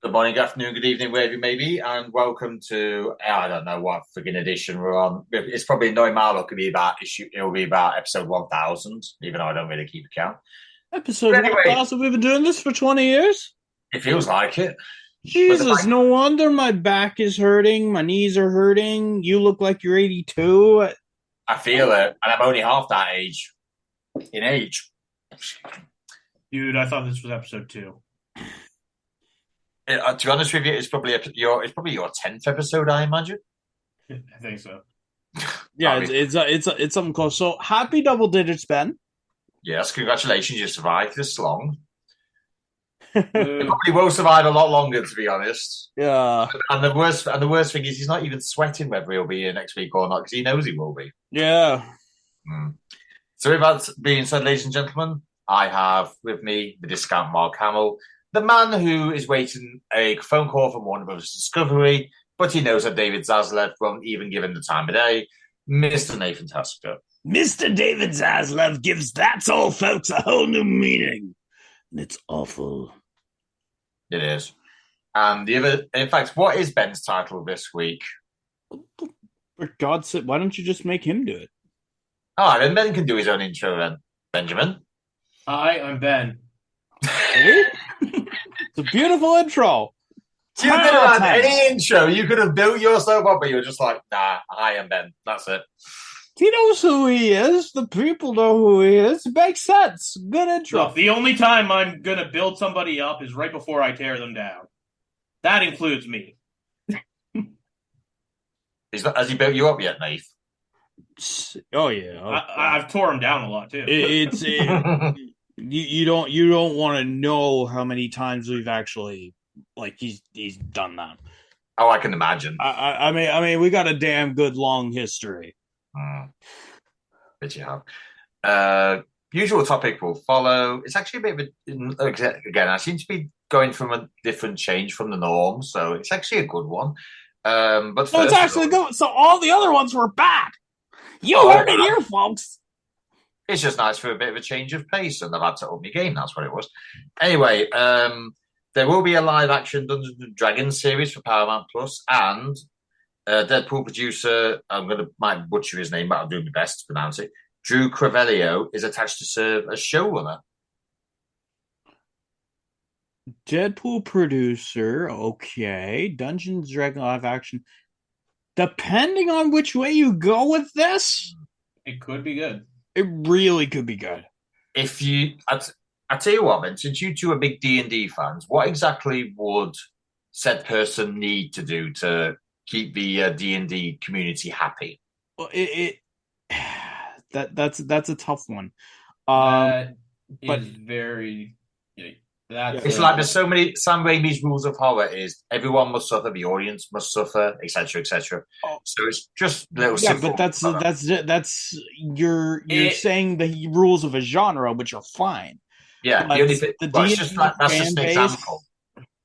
Good morning, good afternoon, good evening, wherever you may be, and welcome to I don't know what frigging edition we're on. It's probably knowing my luck. It'll be about episode 1000, even though I don't really keep account. Episode But anyway, 1000. We've been doing this for 20 years. it feels like it. But the Jesus, fact no wonder my back is hurting. My knees are hurting. You look like you're 82. I feel it, and I'm only half that age in age. Dude, I thought this was episode 2. To be honest with you, it's probably your 10th episode, I imagine. I think so. Yeah, it's something close. So happy double digits, Ben. Yes, congratulations, you survived this long. Uh, You probably will survive a lot longer, to be honest. Yeah, And the worst thing is he's not even sweating whether he'll be here next week or not because he knows he will be. yeah. Mm. So with that being said, ladies and gentlemen, I have with me the discount Mark Hamill, the man who is waiting a phone call from Warner Brothers Discovery, but he knows that David Zaslav won't even give him the time of day, Mr. Nathan Tasker. Mr. David Zaslav gives That's All Folks a whole new meaning. And it's awful. It is. And in fact, what is Ben's title this week? For God's sake, why don't you just make him do it? Oh, then Ben can do his own intro then. Benjamin. Hi, I'm Ben. See? It's a beautiful intro. You could have had any intro. You could have built yourself up, but you were just like, nah, I am Ben. That's it. He knows who he is. The people know who he is. It makes sense. Good intro. Look, the only time I'm going to build somebody up is right before I tear them down. That includes me. Has he built you up yet, Nath? Oh yeah, I've tore them down a lot, too. You don't want to know how many times we've actually he's done that. Oh, I can imagine. I mean, we got a damn good long history. Bet you have. Usual topic will follow. It's actually a bit of again, I seem to be going from a different change from the norm, so it's actually a good one. But so it's actually good. So all the other ones were bad. You heard it here, folks. It's just nice for a bit of a change of pace, and I've had to up my game. That's what it was. Anyway, there will be a live-action Dungeons and Dragons series for Paramount Plus, and Deadpool producer, might butcher his name, but I'll do my best to pronounce it. Drew Crevelio is attached to serve as showrunner. Deadpool producer, okay. Dungeons Dragon live action. Depending on which way you go with this, It could be good. it really could be good. I tell you what, Ben, since you two are big D&D fans, what exactly would said person need to do to keep the D&D community happy? Well, that's a tough one. That but- is very... That's, It's like there's so many Sam Raimi's rules of horror is everyone must suffer, the audience must suffer, etc., etc. Oh. So it's just little Yeah, simple. but that's you're saying the rules of a genre, which are fine. Yeah, But the only thing, the well, it's D&D just like, that's just an fan base- example.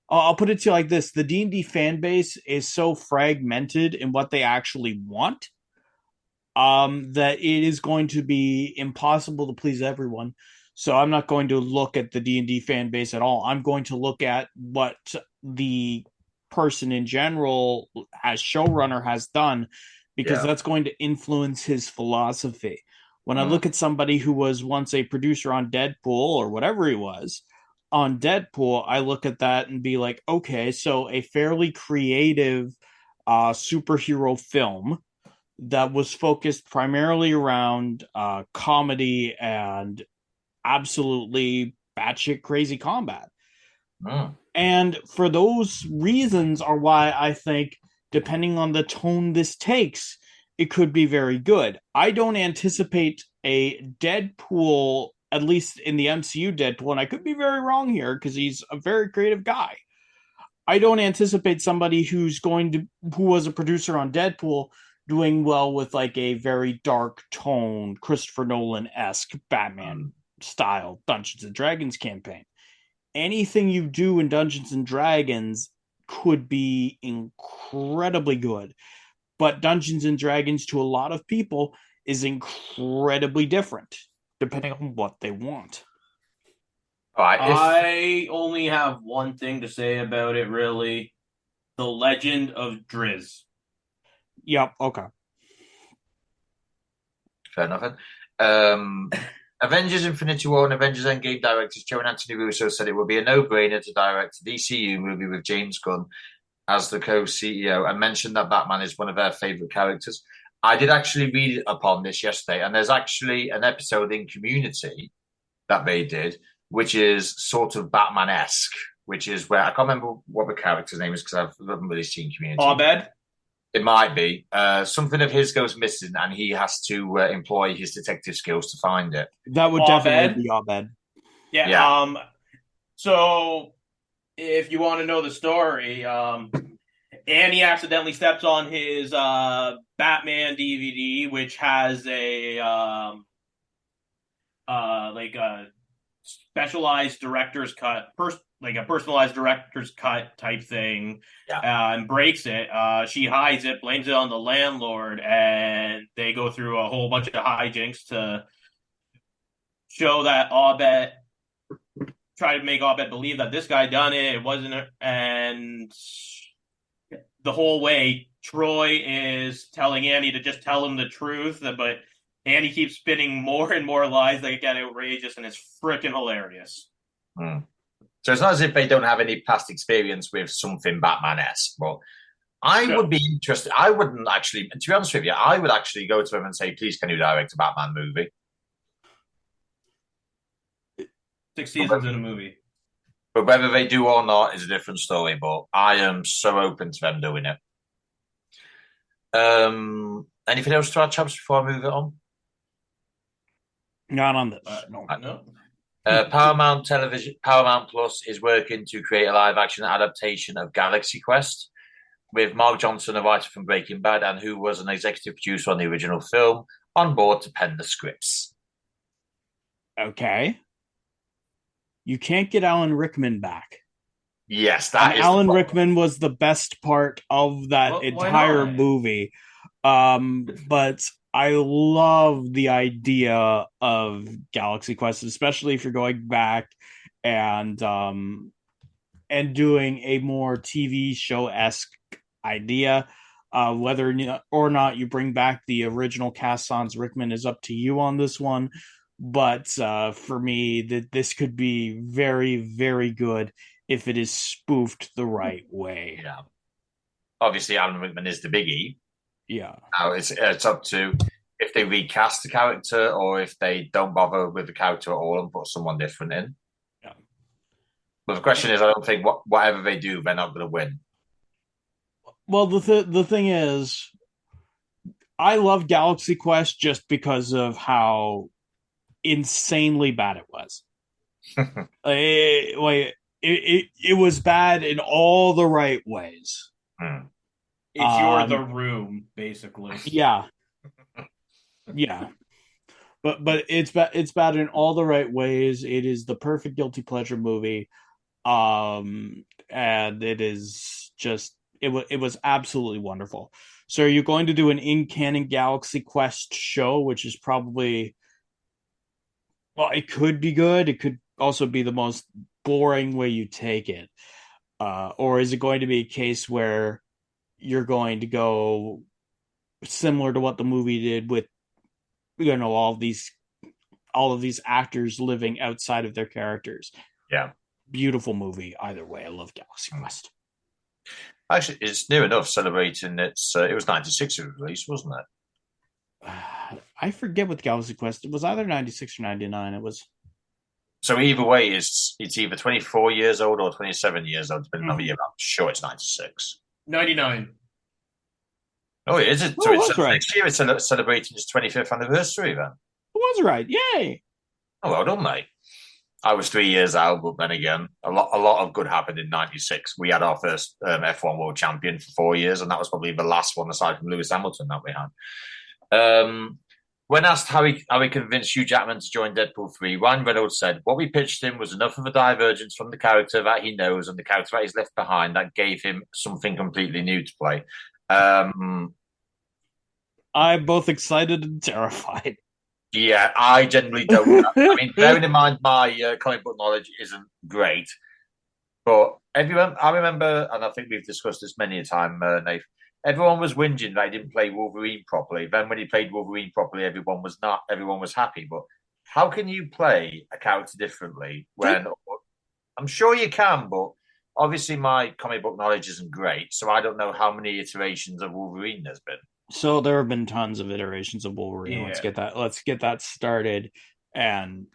I'll put it to you like this: the D&D fan base is so fragmented in what they actually want, that it is going to be impossible to please everyone. So I'm not going to look at the D&D fan base at all. I'm going to look at what the person in general as showrunner has done, because that's going to influence his philosophy. When I look at somebody who was once a producer on Deadpool or whatever he was on Deadpool, I look at that and be like, okay, so a fairly creative superhero film that was focused primarily around comedy and absolutely batshit crazy combat. And for those reasons are why I think, depending on the tone this takes, it could be very good. I don't anticipate a Deadpool, at least in the MCU Deadpool, and I could be very wrong here because he's a very creative guy. I don't anticipate somebody who was a producer on Deadpool doing well with like a very dark tone, Christopher Nolan-esque Batman style Dungeons and Dragons campaign. Anything you do in Dungeons and Dragons could be incredibly good, but Dungeons and Dragons to a lot of people is incredibly different depending on what they want. All right, I only have one thing to say about it, really. The Legend of Driz. Yep. Okay. Fair enough. Avengers Infinity War and Avengers Endgame directors Joe and Anthony Russo said it would be a no-brainer to direct a DCU movie with James Gunn as the co-CEO, and mentioned that Batman is one of their favorite characters. I did actually read upon this yesterday, and there's actually an episode in Community that they did, which is sort of Batman-esque, which is where I can't remember what the character's name is because I haven't really seen Community. Abed? It might be. Something of his goes missing, and he has to employ his detective skills to find it. That would definitely be Abed. Yeah. So, if you want to know the story, Annie accidentally steps on his Batman DVD, which has a like a specialized director's cut, like a personalized director's cut type thing, and breaks it. She hides it, blames it on the landlord, and they go through a whole bunch of hijinks to show that Abed, try to make Abed believe that this guy done it. It wasn't, and the whole way, Troy is telling Annie to just tell him the truth, but Annie keeps spinning more and more lies that get outrageous, and it's freaking hilarious. So it's not as if they don't have any past experience with something Batman-esque, but I would be interested. I wouldn't actually, to be honest with you, I would actually go to them and say, please, can you direct a Batman movie? 6 seasons in a movie. But whether they do or not is a different story, but I am so open to them doing it. Anything else to add, chaps, before I move it on? Not on this. No. Paramount Plus is working to create a live-action adaptation of Galaxy Quest with Mark Johnson, a writer from Breaking Bad and who was an executive producer on the original film, on board to pen the scripts. Okay. You can't get Alan Rickman back. Yes, that is. Alan Rickman was the best part of that entire movie. But I love the idea of Galaxy Quest, especially if you're going back and doing a more TV show-esque idea. Whether or not you bring back the original cast sans Rickman is up to you on this one. But for me, this could be very, very good if it is spoofed the right way. Yeah. Obviously, Alan Rickman is the biggie. Yeah. Now it's up to if they recast the character or if they don't bother with the character at all and put someone different in. Yeah. But the question is, I don't think whatever they do, they're not going to win. Well, the thing is, I love Galaxy Quest just because of how insanely bad it was. It was bad in all the right ways. It's you're the room, basically. Yeah. Yeah. But it's bad in all the right ways. It is the perfect guilty pleasure movie. And it is just it was absolutely wonderful. So are you going to do an in-canon Galaxy Quest show, which is probably, well, it could be good. It could also be the most boring way you take it. Or is it going to be a case where you're going to go similar to what the movie did with, all of these actors living outside of their characters? Yeah. Beautiful movie. Either way, I love Galaxy Quest. Actually, it's near enough celebrating its. It was 96 it was released, wasn't it? I forget what Galaxy Quest. It was either 96 or 99. It was. So either way, it's either 24 years old or 27 years old, depending on the year. I'm sure it's 96. 99. Oh, is it? So it's right. Next year it's celebrating its 25th anniversary then. It was right. Yay. Oh, well done, mate. I was 3 years out, but then again, a lot of good happened in 96. We had our first F1 world champion for 4 years, and that was probably the last one aside from Lewis Hamilton that we had. When asked how he convinced Hugh Jackman to join Deadpool 3, Ryan Reynolds said, "What we pitched him was enough of a divergence from the character that he knows and the character that he's left behind that gave him something completely new to play." I'm both excited and terrified. Yeah, I generally don't. I mean, bearing in mind my comic book knowledge isn't great, But everyone, I remember, and I think we've discussed this many a time, Nate. Everyone was whinging that he didn't play Wolverine properly. Then when he played Wolverine properly, everyone was not. Everyone was happy. But how can you play a character differently when I'm sure you can, but obviously my comic book knowledge isn't great, so I don't know how many iterations of Wolverine there's been. So there have been tons of iterations of Wolverine. Yeah. Let's get that started and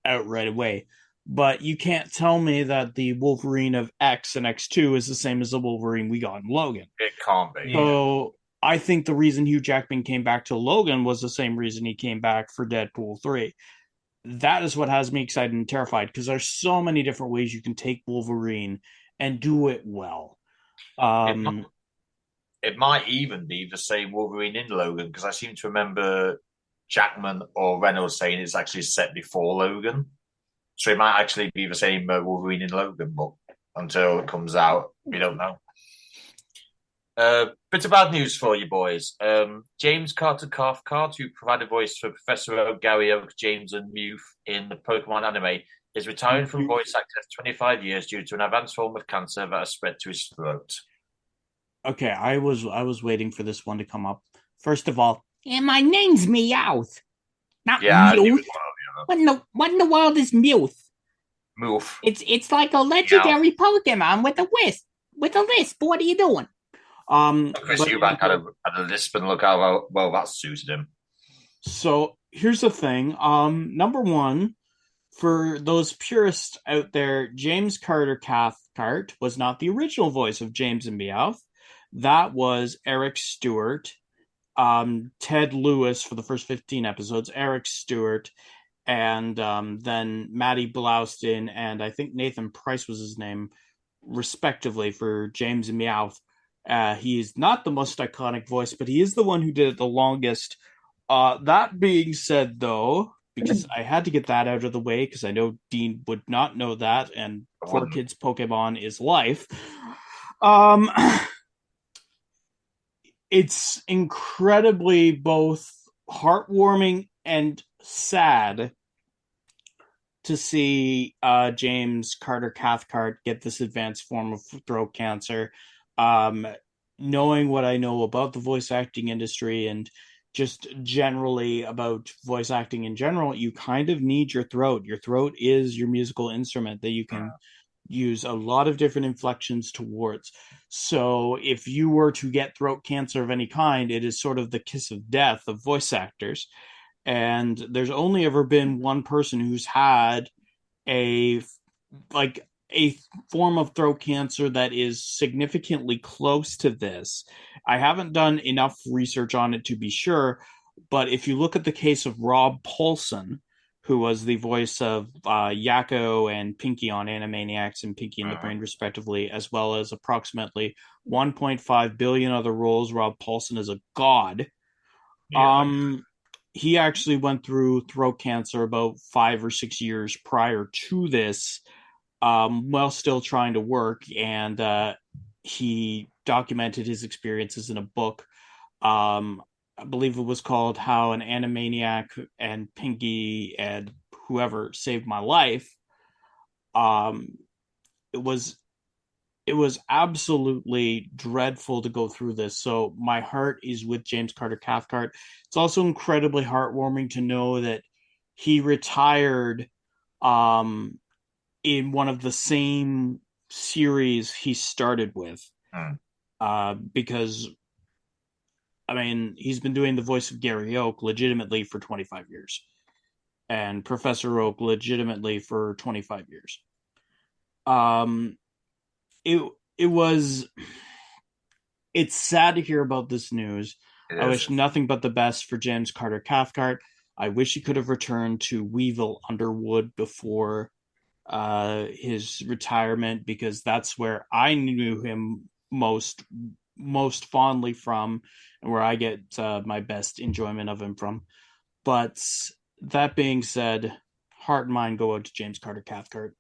out right away. But you can't tell me that the Wolverine of X and X2 is the same as the Wolverine we got in Logan. It can't be. Yeah. So I think the reason Hugh Jackman came back to Logan was the same reason he came back for Deadpool 3. That is what has me excited and terrified because there's so many different ways you can take Wolverine and do it well. It might even be the same Wolverine in Logan because I seem to remember Jackman or Reynolds saying it's actually set before Logan. So it might actually be the same Wolverine in Logan, but until it comes out, we don't know. Bit of bad news for you boys. James Carter Cathcart, who provided voice for Professor Oak, Gary Oak, James, and Muth in the Pokemon anime, is retiring from voice acting after 25 years due to an advanced form of cancer that has spread to his throat. Okay, I was waiting for this one to come up. First of all, and my name's Meowth, not Muth. What in the world is Muth? Muth. It's like a legendary Pokemon with a lisp. What are you doing? Chris Eubank had a lisp and look how well that suited him. So here's the thing. Number one, for those purists out there, James Carter Cathcart was not the original voice of James and Meowth. That was Eric Stewart, Ted Lewis for the first 15 episodes, Eric Stewart, and then Matty Blouston, and I think Nathan Price was his name, respectively, for James and Meowth. He is not the most iconic voice, but he is the one who did it the longest. That being said, though, because I had to get that out of the way, because I know Dean would not know that, and 4Kids Pokemon is life. It's incredibly both heartwarming and sad to see James Carter Cathcart get this advanced form of throat cancer. Knowing what I know about the voice acting industry and just generally about voice acting in general, you kind of need your throat. Your throat is your musical instrument that you can use a lot of different inflections towards. So if you were to get throat cancer of any kind, it is sort of the kiss of death of voice actors. And there's only ever been one person who's had a form of throat cancer that is significantly close to this. I haven't done enough research on it to be sure, but if you look at the case of Rob Paulson, who was the voice of Yakko and Pinky on Animaniacs and Pinky and the Brain, respectively, as well as approximately 1.5 billion other roles, Rob Paulson is a god. Yeah. He actually went through throat cancer about 5 or 6 years prior to this, while still trying to work, and he documented his experiences in a book. I believe it was called How an Animaniac and Pinky and Whoever Saved My Life. It was absolutely dreadful to go through this. So my heart is with James Carter Cathcart. It's also incredibly heartwarming to know that he retired in one of the same series he started with. Because, I mean, he's been doing the voice of Gary Oak legitimately for 25 years. And Professor Oak legitimately for 25 years. It's sad to hear about this news. I wish nothing but the best for James Carter Cathcart. I wish he could have returned to Weevil Underwood before his retirement, because that's where I knew him most fondly from, and where I get my best enjoyment of him from. But that being said, heart and mind go out to James Carter Cathcart.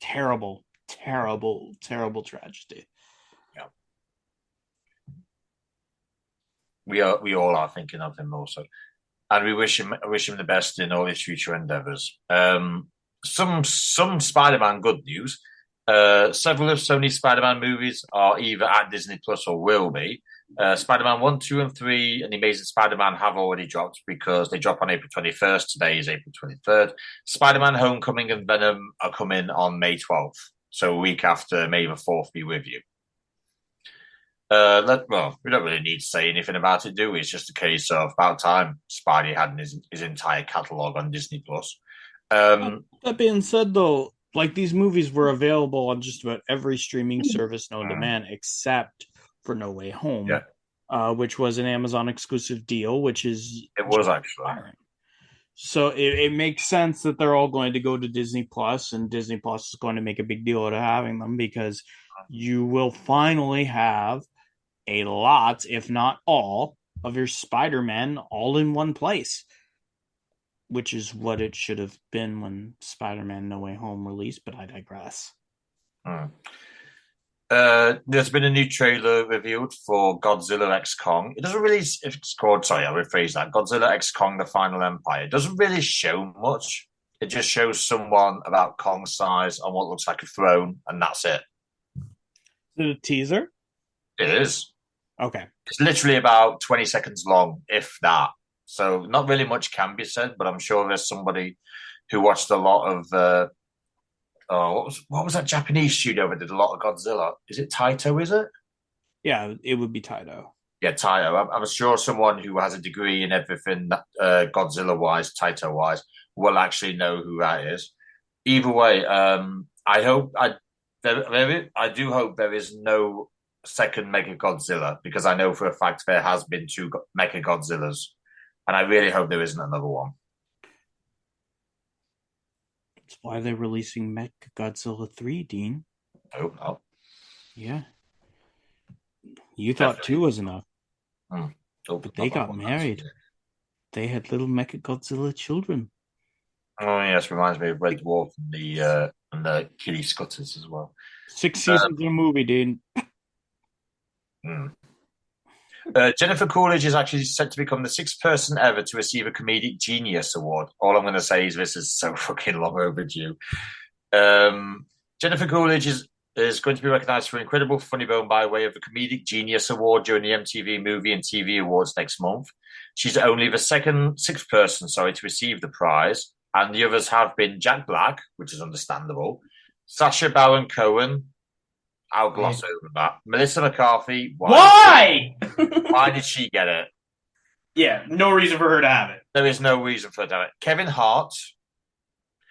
Terrible tragedy. Yeah, we all are thinking of him also, and we wish him the best in all his future endeavors. Some Spider-Man good news. Several of Sony's Spider-Man movies are either at Disney Plus or will be. Spider-Man 1, 2, and 3 and The Amazing Spider-Man have already dropped because they drop on April 21st. Today is April 23rd. Spider-Man Homecoming and Venom are coming on May 12th. So a week after May the 4th be with you. Well, we don't really need to say anything about it, do we? It's just a case of about time Spidey had his entire catalogue on Disney Plus. That being said, though, like these movies were available on just about every streaming service known to man, except for No Way Home, which was an Amazon exclusive deal, which is it was actually. Inspiring. So it makes sense that they're all going to go to Disney Plus, and Disney Plus is going to make a big deal out of having them because you will finally have a lot, if not all, of your Spider-Man all in one place, which is what it should have been when Spider-Man No Way Home released, but I digress. There's been a new trailer revealed for Godzilla X Kong. It doesn't really, it's called, sorry, I'll rephrase that. Godzilla X Kong, The Final Empire. It doesn't really show much. It just shows someone about Kong's size on what looks like a throne, and that's it. Is it a teaser? It is. Okay. It's literally about 20 seconds long, if that. So not really much can be said, but I'm sure there's somebody who watched a lot of what was that Japanese studio that did a lot of Godzilla? Is it Taito, is it? Yeah, it would be Taito. Yeah, Taito. I'm sure someone who has a degree in everything Godzilla-wise, Taito-wise, will actually know who that is. Either way, I do hope there is no second Mega Godzilla, because I know for a fact there has been 2 Mega Godzillas, and I really hope there isn't another one. That's why they're releasing Mega Godzilla 3, Dean. I hope not. Yeah. You thought 2 was enough. But they got married. They had little Mega Godzilla children. Oh yes, reminds me of Red Dwarf and the Kitty Scutters as well. 6 seasons in a movie, Dean. Jennifer Coolidge is actually set to become the 6th person ever to receive a Comedic Genius Award. All I'm going to say is this is so fucking long overdue. Jennifer Coolidge is going to be recognized for incredible funny bone by way of the Comedic Genius Award during the MTV Movie and TV Awards next month. She's only the 6th person, to receive the prize, and the others have been Jack Black, which is understandable, Sacha Baron Cohen. I'll gloss over that. Melissa McCarthy. Why? Why did she get it? Yeah, no reason for her to have it. There is no reason for her to have it. Kevin Hart.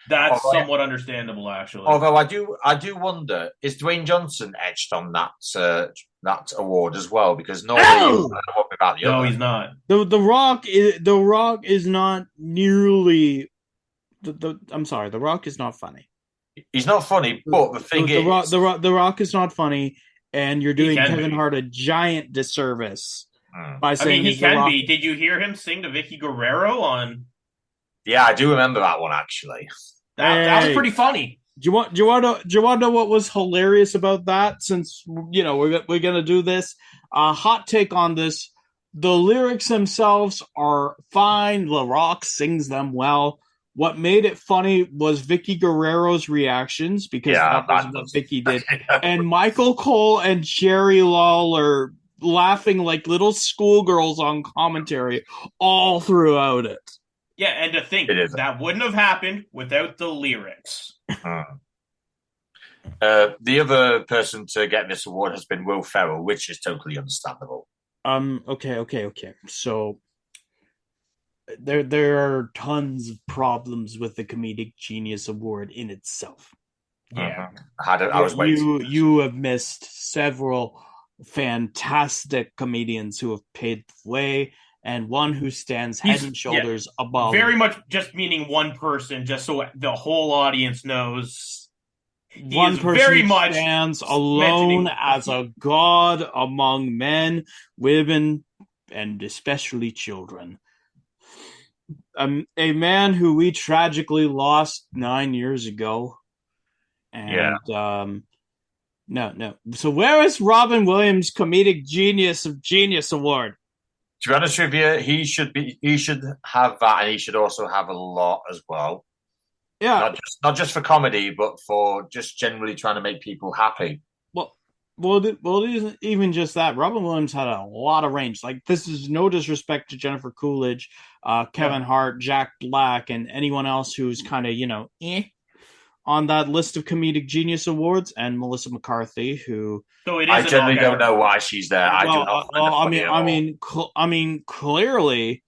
That's somewhat understandable, actually. Although I do wonder, is Dwayne Johnson etched on that award as well? Because normally about the other. He's not. The Rock is not nearly. I'm sorry, The Rock is not funny. He's not funny, but the thing is... The Rock is not funny, and you're doing Kevin Hart a giant disservice by saying he can be. Did you hear him sing to Vicky Guerrero on... Yeah, I do remember that one, actually. That was pretty funny. Do you want to know what was hilarious about that? Since, we're going to do this. Hot take on this. The lyrics themselves are fine. The Rock sings them well. What made it funny was Vicky Guerrero's reactions, because that was what Vicky did. And Michael Cole and Jerry Lawler laughing like little schoolgirls on commentary all throughout it. Yeah, and to think that wouldn't have happened without the lyrics. The other person to get this award has been Will Ferrell, which is totally understandable. Okay. So there are tons of problems with the Comedic Genius Award in itself. Yeah. I was waiting. You have missed several fantastic comedians who have paved the way, and one who stands head and shoulders above. Very much just meaning one person, just so the whole audience knows. One person very much stands alone as a god among men, women, and especially children. A man who we tragically lost 9 years ago. And no. So where is Robin Williams' Comedic Genius Award? To be honest with you, he should have that, and he should also have a lot as well. Yeah. Not just for comedy, but for just generally trying to make people happy. Well, it isn't even just that. Robin Williams had a lot of range. Like, this is no disrespect to Jennifer Coolidge, Kevin Hart, Jack Black, and anyone else who's kind of, on that list of comedic genius awards, and Melissa McCarthy, who So it is I generally don't know why she's there. I do not find it funny at all. I mean, clearly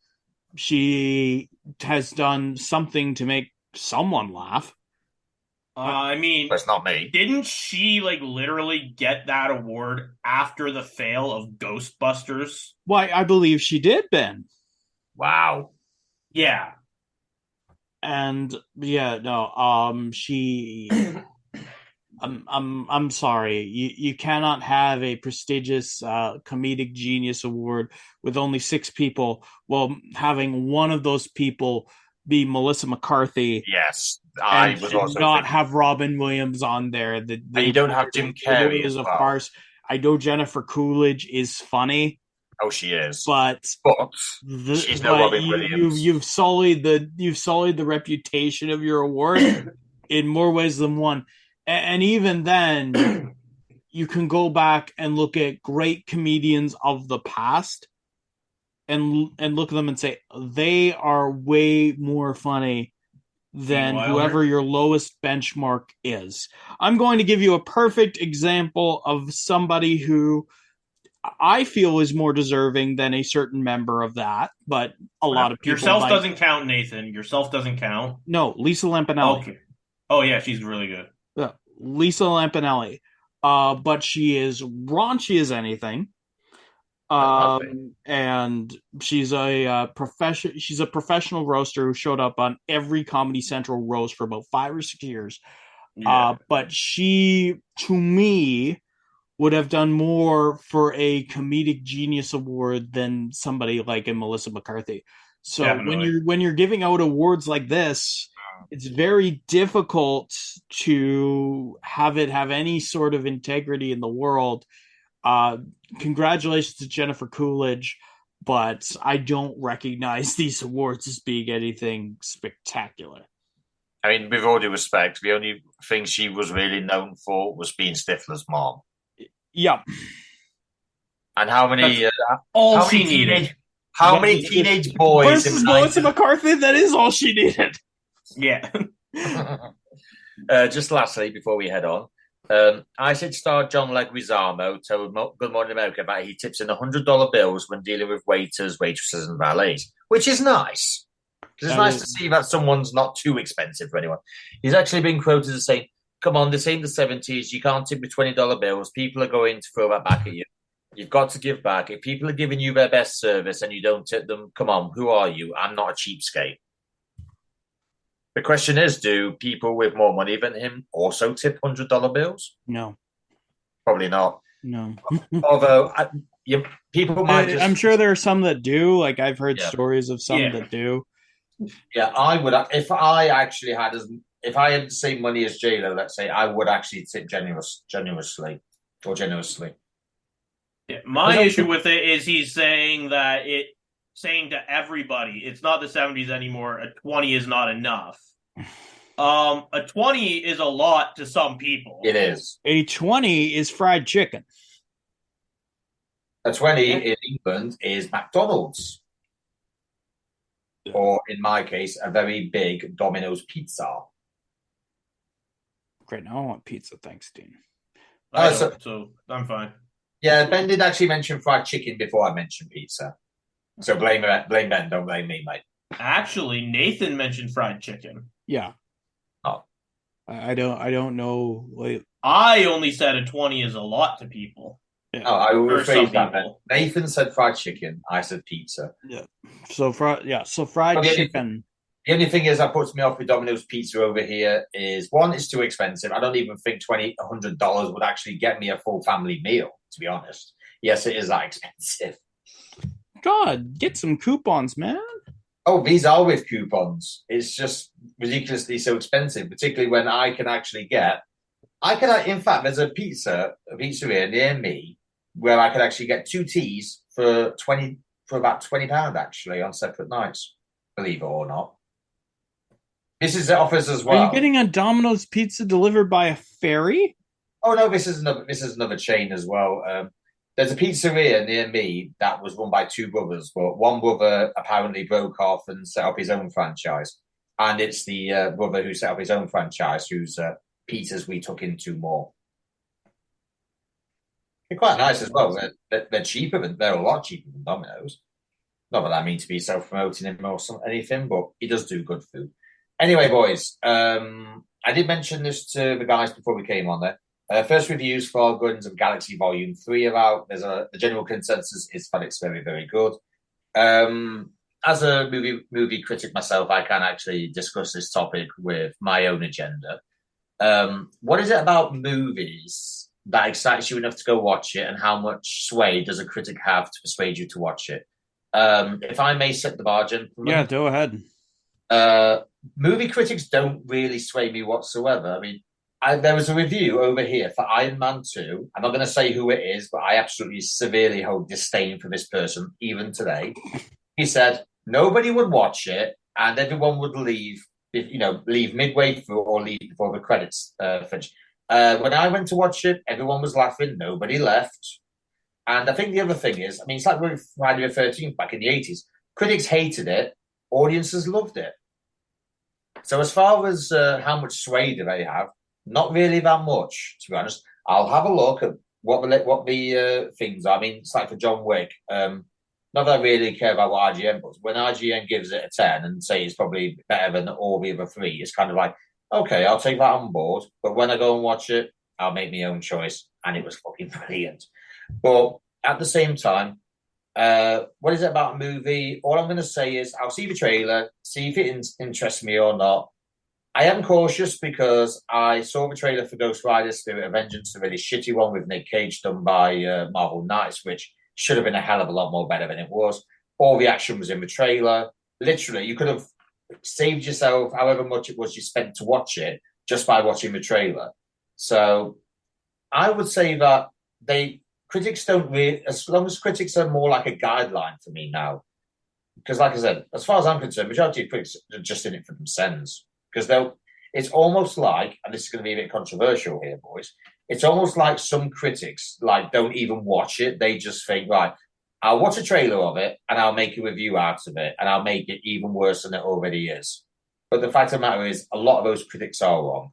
she has done something to make someone laugh. I mean, But it's not me. Didn't she like literally get that award after the fail of Ghostbusters? Why, I believe she did, Ben. Wow. Yeah. And yeah, no, she I'm sorry. You cannot have a prestigious comedic genius award with only 6 people, while having one of those people be Melissa McCarthy. Yes, I was also not thinking. have Robin Williams on there. And you don't have Jim Carrey as a well. farce. I know Jennifer Coolidge is funny. Oh, she is. But she's no Robin Williams. You've sullied the reputation of your award in more ways than one. And even then, you can go back and look at great comedians of the past and look at them and say they are way more funny than whoever your lowest benchmark is. I'm going to give you a perfect example of somebody who I feel is more deserving than a certain member of that, but a lot of people. Yourself doesn't count, Nathan. Yourself doesn't count. No, Lisa Lampanelli. Okay. Oh yeah, she's really good. Lisa Lampanelli. But she is raunchy as anything. And she's a professional roaster who showed up on every Comedy Central roast for about 5 or 6 years. Yeah. But she, to me, would have done more for a comedic genius award than somebody like a Melissa McCarthy. So definitely. when you're giving out awards like this, it's very difficult to have it have any sort of integrity in the world. Congratulations to Jennifer Coolidge, but I don't recognize these awards as being anything spectacular. I mean, with all due respect, the only thing she was really known for was being Stifler's mom. Yeah. And how many? All how she needed. How many teenage boys? Versus Melissa McCarthy. That is all she needed. Yeah. Just lastly, before we head on, ISID star John Leguizamo told Good Morning America that he tips in $100 bills when dealing with waiters, waitresses, and valets, which is nice. It's nice to see that someone's not too expensive for anyone. He's actually been quoted as saying, "Come on, this ain't the 70s. You can't tip with $20 bills. People are going to throw that back at you. You've got to give back. If people are giving you their best service and you don't tip them, come on, who are you? I'm not a cheapskate." The question is, do people with more money than him also tip $100 bills? No. Probably not. No. Although, people might just... I'm sure there are some that do. Like, I've heard stories of some that do. Yeah, I would. If I actually had if I had the same money as J-Lo, let's say, I would actually tip generously. Yeah, my issue with it is he's saying to everybody, it's not the 70s anymore. A 20 is not enough. A 20 is a lot to some people. It is. A 20 is fried chicken. A 20 in England is McDonald's. Or, in my case, a very big Domino's pizza. Great, now I want pizza. Thanks, Dean. So I'm fine. Yeah, Ben did actually mention fried chicken before I mentioned pizza. So blame Ben, don't blame me, mate. Actually, Nathan mentioned fried chicken. Yeah. Oh. I don't know. I only said a 20 is a lot to people. Yeah. Oh, I will rephrase that then. Nathan said fried chicken. I said pizza. Yeah. So fried chicken. The only thing is that puts me off with Domino's pizza over here is, one, it's too expensive. I don't even think $100 would actually get me a full family meal, to be honest. Yes, it is that expensive. God, get some coupons, man. Oh, these are with coupons. It's just ridiculously so expensive, particularly when I can actually in fact, there's a pizzeria near me where I could actually get 2 teas for about £20 actually on separate nights, believe it or not. This is offers as Are you well. getting a Domino's pizza delivered by a ferry? Oh no, this is another chain as well. There's a pizzeria near me that was run by two brothers, but one brother apparently broke off and set up his own franchise, and it's the brother who set up his own franchise whose pizzas we took into more. They're quite nice as well. They're cheaper than they're a lot cheaper than Domino's. Not that I mean to be self-promoting him or anything, but he does do good food. Anyway, boys, I did mention this to the guys before we came on there. First reviews for Guardians of Galaxy Volume 3 are out. The general consensus is that it's very, very good. As a movie critic myself, I can actually discuss this topic with my own agenda. What is it about movies that excites you enough to go watch it, and how much sway does a critic have to persuade you to watch it? If I may set the bar, gentlemen. Yeah, go ahead. Movie critics don't really sway me whatsoever. I mean, there was a review over here for Iron Man 2. I'm not going to say who it is, but I absolutely severely hold disdain for this person, even today. He said nobody would watch it and everyone would leave, leave midway through or leave before the credits finish. When I went to watch it, everyone was laughing. Nobody left. And I think the other thing is, I mean, it's like with Friday the 13th back in the 80s. Critics hated it. Audiences loved it. So as far as how much sway do they have, not really that much, to be honest. I'll have a look at what the things are. I mean, it's like for John Wick. Not that I really care about what IGN puts. When IGN gives it a 10 and say it's probably better than all the other three, it's kind of like, okay, I'll take that on board. But when I go and watch it, I'll make my own choice. And it was fucking brilliant. But at the same time, what is it about a movie? All I'm going to say is I'll see the trailer, see if it interests me or not. I am cautious because I saw the trailer for Ghost Rider Spirit of Vengeance, a really shitty one with Nick Cage done by Marvel Knights, which should have been a hell of a lot more better than it was. All the action was in the trailer. Literally, you could have saved yourself however much it was you spent to watch it just by watching the trailer. So I would say that critics don't really, as long as critics are more like a guideline for me now. Because like I said, as far as I'm concerned, majority of critics are just in it for themselves. Because it's almost like, and this is going to be a bit controversial here, boys, it's almost like some critics don't even watch it. They just think, right, I'll watch a trailer of it and I'll make a review out of it and I'll make it even worse than it already is. But the fact of the matter is, a lot of those critics are wrong.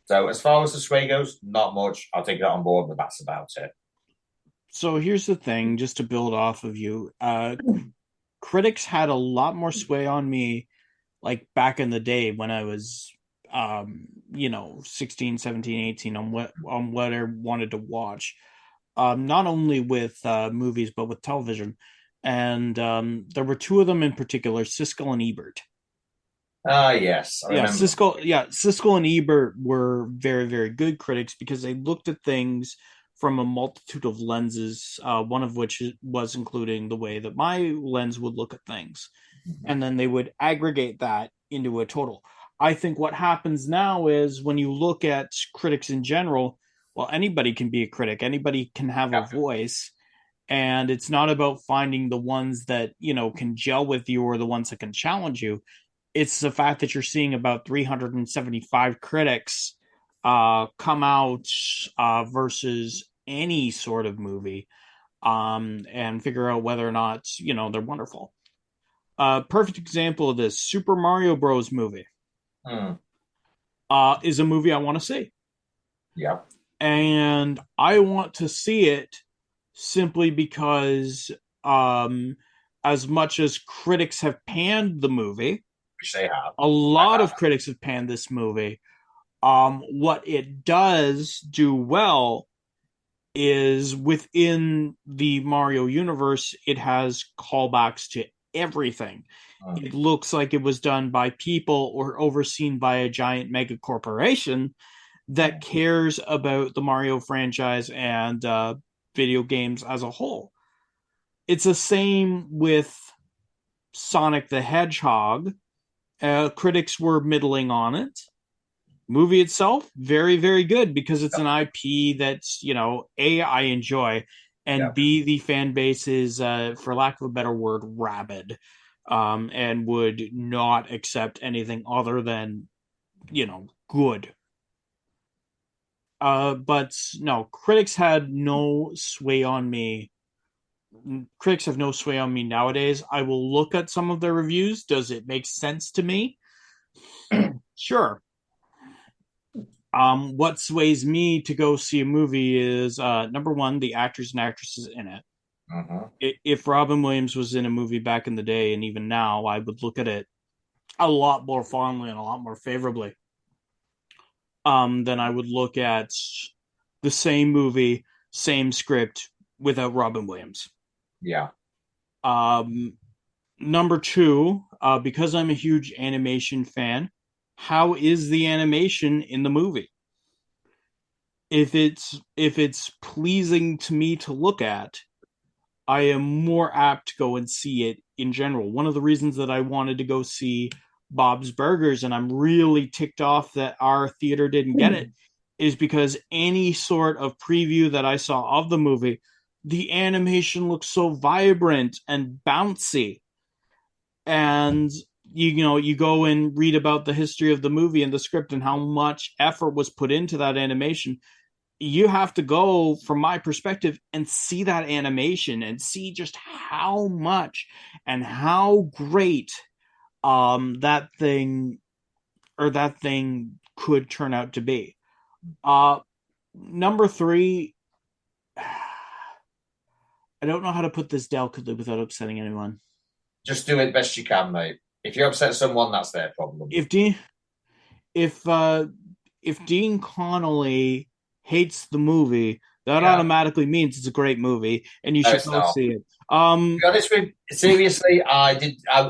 So as far as the sway goes, not much. I'll take that on board, but that's about it. So here's the thing, just to build off of you. Critics had a lot more sway on me like back in the day when I was 16, 17, 18 on what I wanted to watch. Not only with movies but with television. And there were two of them in particular, Siskel and Ebert. Yes. Siskel and Ebert were very, very good critics because they looked at things from a multitude of lenses, one of which was including the way that my lens would look at things. Mm-hmm. And then they would aggregate that into a total. I think what happens now is when you look at critics in general, well, anybody can be a critic. Anybody can have a voice. And it's not about finding the ones that, can gel with you or the ones that can challenge you. It's the fact that you're seeing about 375 critics come out versus any sort of movie and figure out whether or not, they're wonderful. Perfect example of this, Super Mario Bros. Movie is a movie I want to see. Yeah. And I want to see it simply because as much as critics have panned the movie, which they have, a lot of critics have panned this movie. What it does do well is within the Mario universe, it has callbacks to everything. It looks like it was done by people or overseen by a giant mega corporation that cares about the Mario franchise and video games as a whole. It's the same with Sonic the Hedgehog. Critics were middling on it. Movie itself, very, very good because it's an IP that's, A, I enjoy, and B, the fan base is, for lack of a better word, rabid. and would not accept anything other than, good. But no, critics had no sway on me. Critics have no sway on me nowadays. I will look at some of their reviews. Does it make sense to me? Sure. What sways me to go see a movie is number one, the actors and actresses in it. Uh-huh. If Robin Williams was in a movie back in the day, and even now, I would look at it a lot more fondly and a lot more favorably than I would look at the same movie, same script without Robin Williams. Yeah. Number two, because I'm a huge animation fan, how is the animation in the movie? If it's pleasing to me to look at, I am more apt to go and see it in general. One of the reasons that I wanted to go see Bob's Burgers, and I'm really ticked off that our theater didn't get it, is because any sort of preview that I saw of the movie, the animation looks so vibrant and bouncy. And you go and read about the history of the movie and the script and how much effort was put into that animation. You have to go, from my perspective, and see that animation and see just how much and how great that thing could turn out to be. Number three, I don't know how to put this delicately without upsetting anyone. Just do it best you can, mate. If you upset someone, that's their problem. If Dean Connolly hates the movie, that automatically means it's a great movie, and you should go see it. To be honest with you, seriously,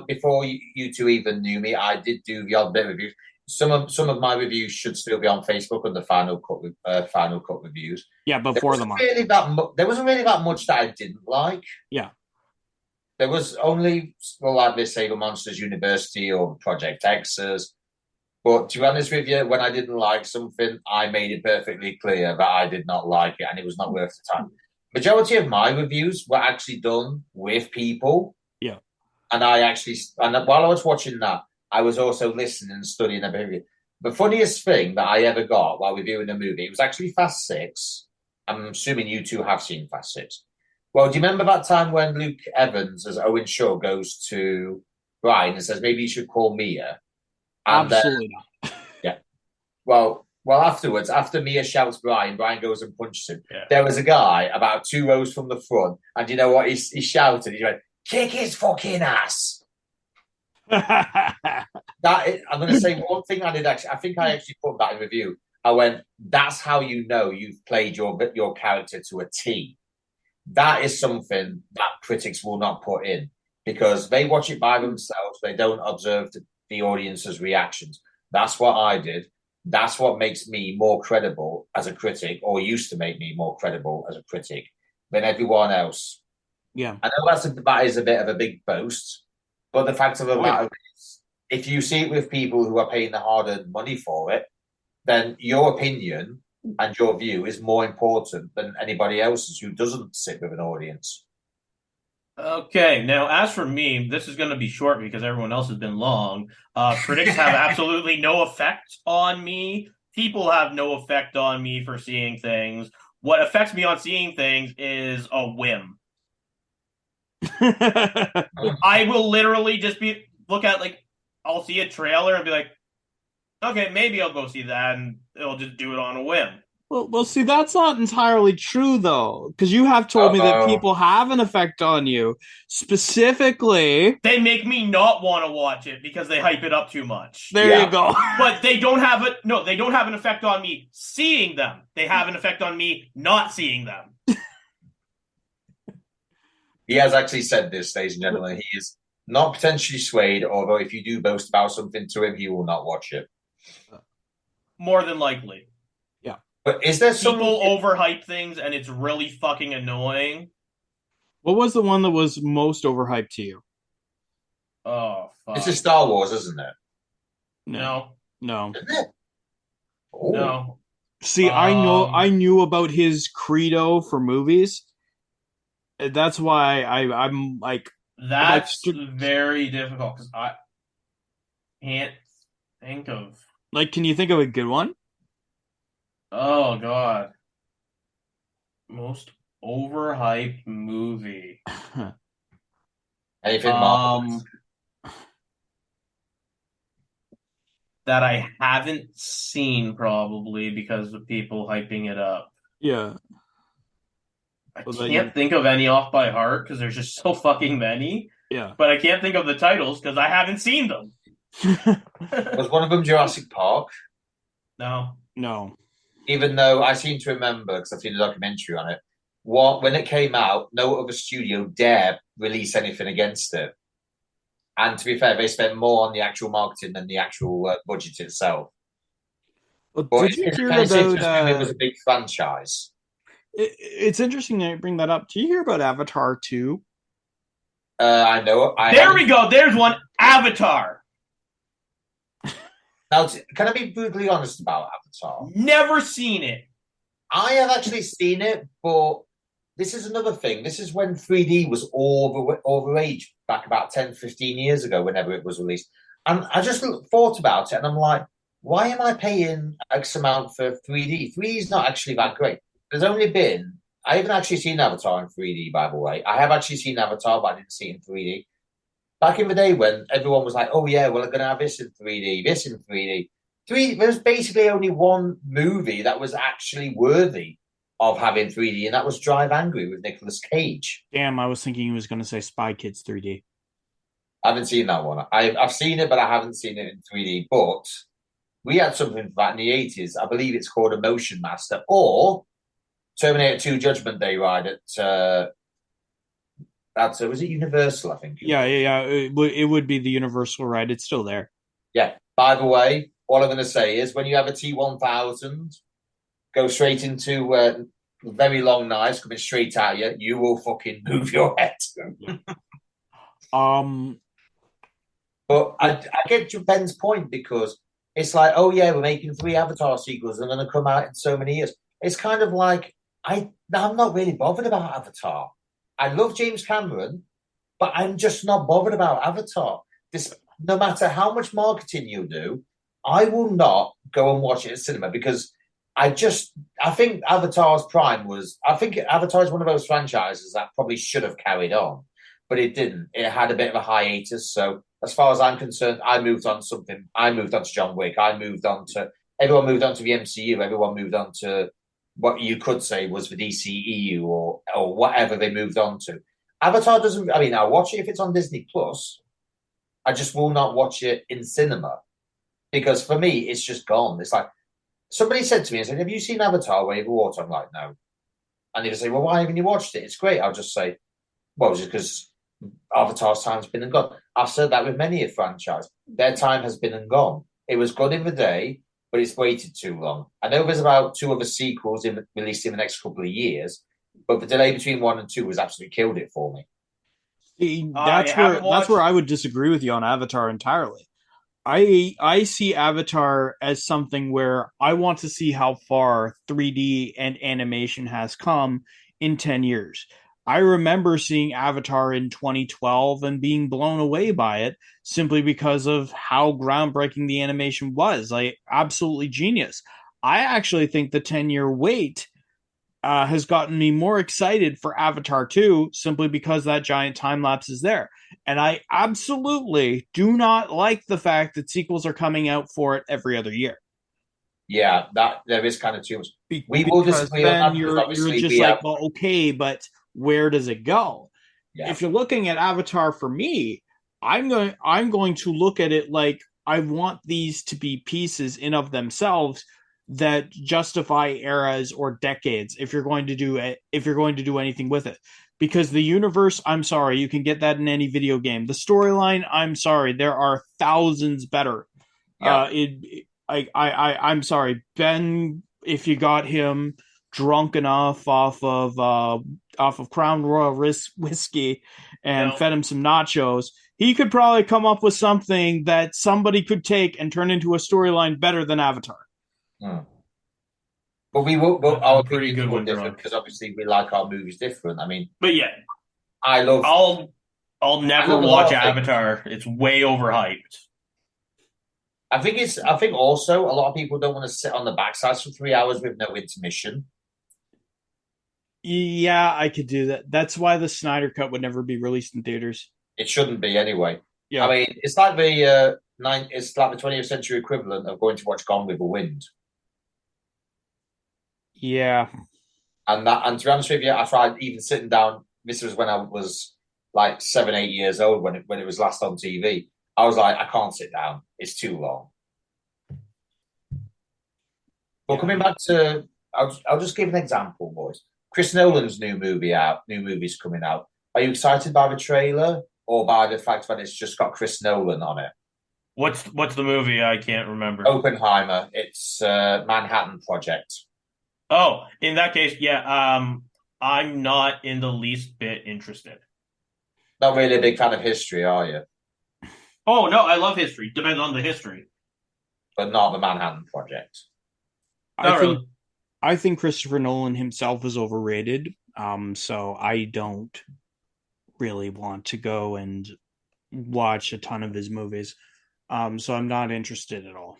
before you two even knew me, I did do the odd bit of reviews. Some of my reviews should still be on Facebook under Final Cut reviews. Yeah, before them. There wasn't really that much that I didn't like. Yeah. There was only, like this Sega Monsters University or Project X's. But to be honest with you, when I didn't like something, I made it perfectly clear that I did not like it and it was not worth the time. Majority of my reviews were actually done with people. Yeah. And while I was watching that, I was also listening and studying about it. The funniest thing that I ever got while reviewing a movie, it was actually Fast Six. I'm assuming you two have seen Fast Six. Well, do you remember that time when Luke Evans, as Owen Shaw, goes to Brian and says, maybe you should call Mia? And absolutely not. Yeah. Well, afterwards, after Mia shouts Brian goes and punches him. Yeah. There was a guy about 2 rows from the front, and you know what? He shouted. He went, kick his fucking ass. I'm going to say one thing I did actually. I think I actually put that in review. I went, that's how you know you've played your character to a T. That is something that critics will not put in because they watch it by themselves. They don't observe the audience's reactions. That's what I did. That's what makes me more credible as a critic, or used to make me more credible as a critic than everyone else. Yeah. I know that is a bit of a big boast, but the fact of the matter is, if you see it with people who are paying the hard-earned money for it, then your opinion and your view is more important than anybody else's who doesn't sit with an audience. Okay, now as for me, this is going to be short because everyone else has been long. Critics have absolutely no effect on me. People have no effect on me for seeing things. What affects me on seeing things is a whim. I will literally just look at, like, I'll see a trailer and be like, okay, maybe I'll go see that, and it'll just do it on a whim. Well, see, that's not entirely true, though, because you have told me that people have an effect on you. Specifically, they make me not want to watch it because they hype it up too much. There you go. But they don't have it. No, they don't have an effect on me seeing them. They have an effect on me not seeing them. He has actually said this, ladies and gentlemen. He is not potentially swayed, although if you do boast about something to him, he will not watch it. More than likely. Yeah. But is there people overhype things and it's really fucking annoying? What was the one that was most overhyped to you? Oh, fuck. This is Star Wars, isn't it? No. Isn't it? Oh. No. See, I knew about his credo for movies. That's why I'm like, That's very difficult because I can't think of. Can you think of a good one? Oh God, most overhyped movie. Anything Marvel? That I haven't seen probably because of people hyping it up. Yeah. I can't think of any off by heart because there's just so fucking many. Yeah. But I can't think of the titles because I haven't seen them. Was one of them Jurassic Park? No. No. Even though I seem to remember, because I've seen a documentary on it, when it came out, no other studio dare release anything against it. And to be fair, they spent more on the actual marketing than the actual budget itself. Well, but did you hear kind of about? It was a big franchise. It's interesting that you bring that up. Do you hear about Avatar 2? I know. There we go. There's one. Avatar. Now, can I be brutally honest about Avatar? Never seen it. I have actually seen it, but this is another thing. This is when 3D was overage back about 10, 15 years ago, whenever it was released. And I just thought about it, and I'm like, why am I paying X amount for 3D? 3D is not actually that great. I haven't actually seen Avatar in 3D, by the way. I have actually seen Avatar, but I didn't see it in 3D. Back in the day when everyone was like, oh, yeah, well, we're going to have this in 3D, this in 3D. There's basically only one movie that was actually worthy of having 3D, and that was Drive Angry with Nicolas Cage. Damn, I was thinking he was going to say Spy Kids 3D. I haven't seen that one. I've seen it, but I haven't seen it in 3D. But we had something for that in the 80s. I believe it's called a Motion Master or Terminator 2 Judgment Day ride at was it Universal, I think? Yeah. It would be the Universal ride. It's still there. Yeah. By the way, all I'm going to say is when you have a T1000 go straight into very long knives coming straight at you, you will fucking move your head. But I get Ben's point because it's like, oh yeah, we're making 3 Avatar sequels. They're going to come out in so many years. It's kind of like I'm not really bothered about Avatar. I love James Cameron, but I'm just not bothered about Avatar. No matter how much marketing you do, I will not go and watch it at cinema because I think Avatar's Prime I think Avatar is one of those franchises that probably should have carried on, but it didn't. It had a bit of a hiatus. So as far as I'm concerned, I moved on to John Wick. Everyone moved on to the MCU. Everyone moved on to what you could say was the DCEU or whatever they moved on to. Avatar doesn't. I mean, I'll watch it if it's on Disney Plus. I just will not watch it in cinema because for me, it's just gone. It's like somebody said to me, "Have you seen Avatar: Way of Water?" I'm like, "No." And they say, "Well, why haven't you watched it? It's great." I'll just say, "Well, just because Avatar's time's been and gone." I've said that with many a franchise. Their time has been and gone. It was good in the day, but it's waited too long. I know there's about 2 other sequels released in the next couple of years, but the delay between 1 and 2 has absolutely killed it for me. That's where I would disagree with you on Avatar entirely. I see Avatar as something where I want to see how far 3D and animation has come in 10 years. I remember seeing Avatar in 2012 and being blown away by it simply because of how groundbreaking the animation was. Like, absolutely genius. I actually think the 10-year wait has gotten me more excited for Avatar 2 simply because that giant time lapse is there. And I absolutely do not like the fact that sequels are coming out for it every other year. Yeah, that there is kind of too much. We will disagree on that. You're just like, well, okay, but where does it go? Yeah. If you're looking at Avatar for me, I'm going to look at it like I want these to be pieces in of themselves that justify eras or decades if you're going to do anything with it. Because the universe, I'm sorry, you can get that in any video game. The storyline, I'm sorry, there are thousands better. Yeah. I'm sorry, Ben. If you got him drunk enough off of Crown Royal whiskey and fed him some nachos, he could probably come up with something that somebody could take and turn into a storyline better than Avatar. But we will. But our pretty good one different because obviously we like our movies different. I mean, but yeah, I love. I'll never watch Avatar. It's way overhyped. I think also a lot of people don't want to sit on the backsides for 3 hours with no intermission. Yeah, I could do that. That's why the Snyder Cut would never be released in theaters. It shouldn't be anyway. Yeah. I mean, it's like the 20th century equivalent of going to watch Gone with the Wind. Yeah. And to be honest with you, I tried even sitting down. This was when I was like 7, 8 years old when it was last on TV. I was like, I can't sit down. It's too long. But coming back to, I'll just give an example, boys. Chris Nolan's new movie's coming out. Are you excited by the trailer or by the fact that it's just got Chris Nolan on it? What's the movie? I can't remember. Oppenheimer. It's Manhattan Project. Oh, in that case, yeah. I'm not in the least bit interested. Not really a big fan of history, are you? Oh no, I love history. Depends on the history. But not the Manhattan Project. I think Christopher Nolan himself is overrated. So I don't really want to go and watch a ton of his movies. So I'm not interested at all.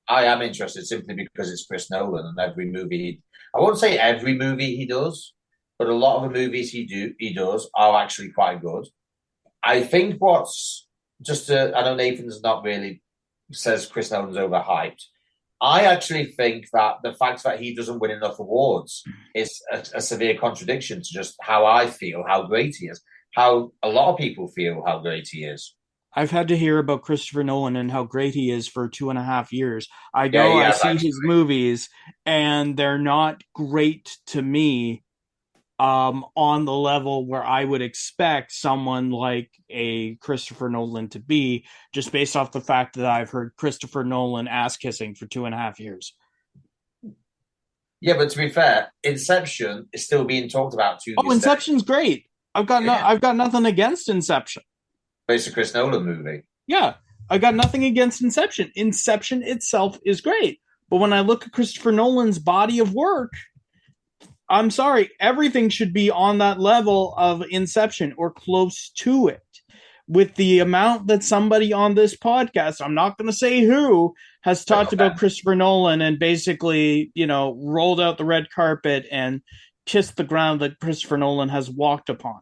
I am interested simply because it's Chris Nolan and every movie. I won't say every movie he does, but a lot of the movies he does are actually quite good. I think what's I know Nathan's not really says Chris Nolan's overhyped. I actually think that the fact that he doesn't win enough awards is a severe contradiction to just how I feel, how great he is, how a lot of people feel how great he is. I've had to hear about Christopher Nolan and how great he is for 2.5 years. I see his movies, and they're not great to me on the level where I would expect someone like a Christopher Nolan to be, just based off the fact that I've heard Christopher Nolan ass kissing for 2.5 years. Yeah, but to be fair, Inception is still being talked about too. Oh, Inception's great. I've got nothing against Inception. But it's a Chris Nolan movie. Yeah, I got nothing against Inception. Inception itself is great. But when I look at Christopher Nolan's body of work, I'm sorry, everything should be on that level of Inception or close to it. With the amount that somebody on this podcast, I'm not going to say who, has talked about Christopher Nolan and basically, rolled out the red carpet and kissed the ground that Christopher Nolan has walked upon.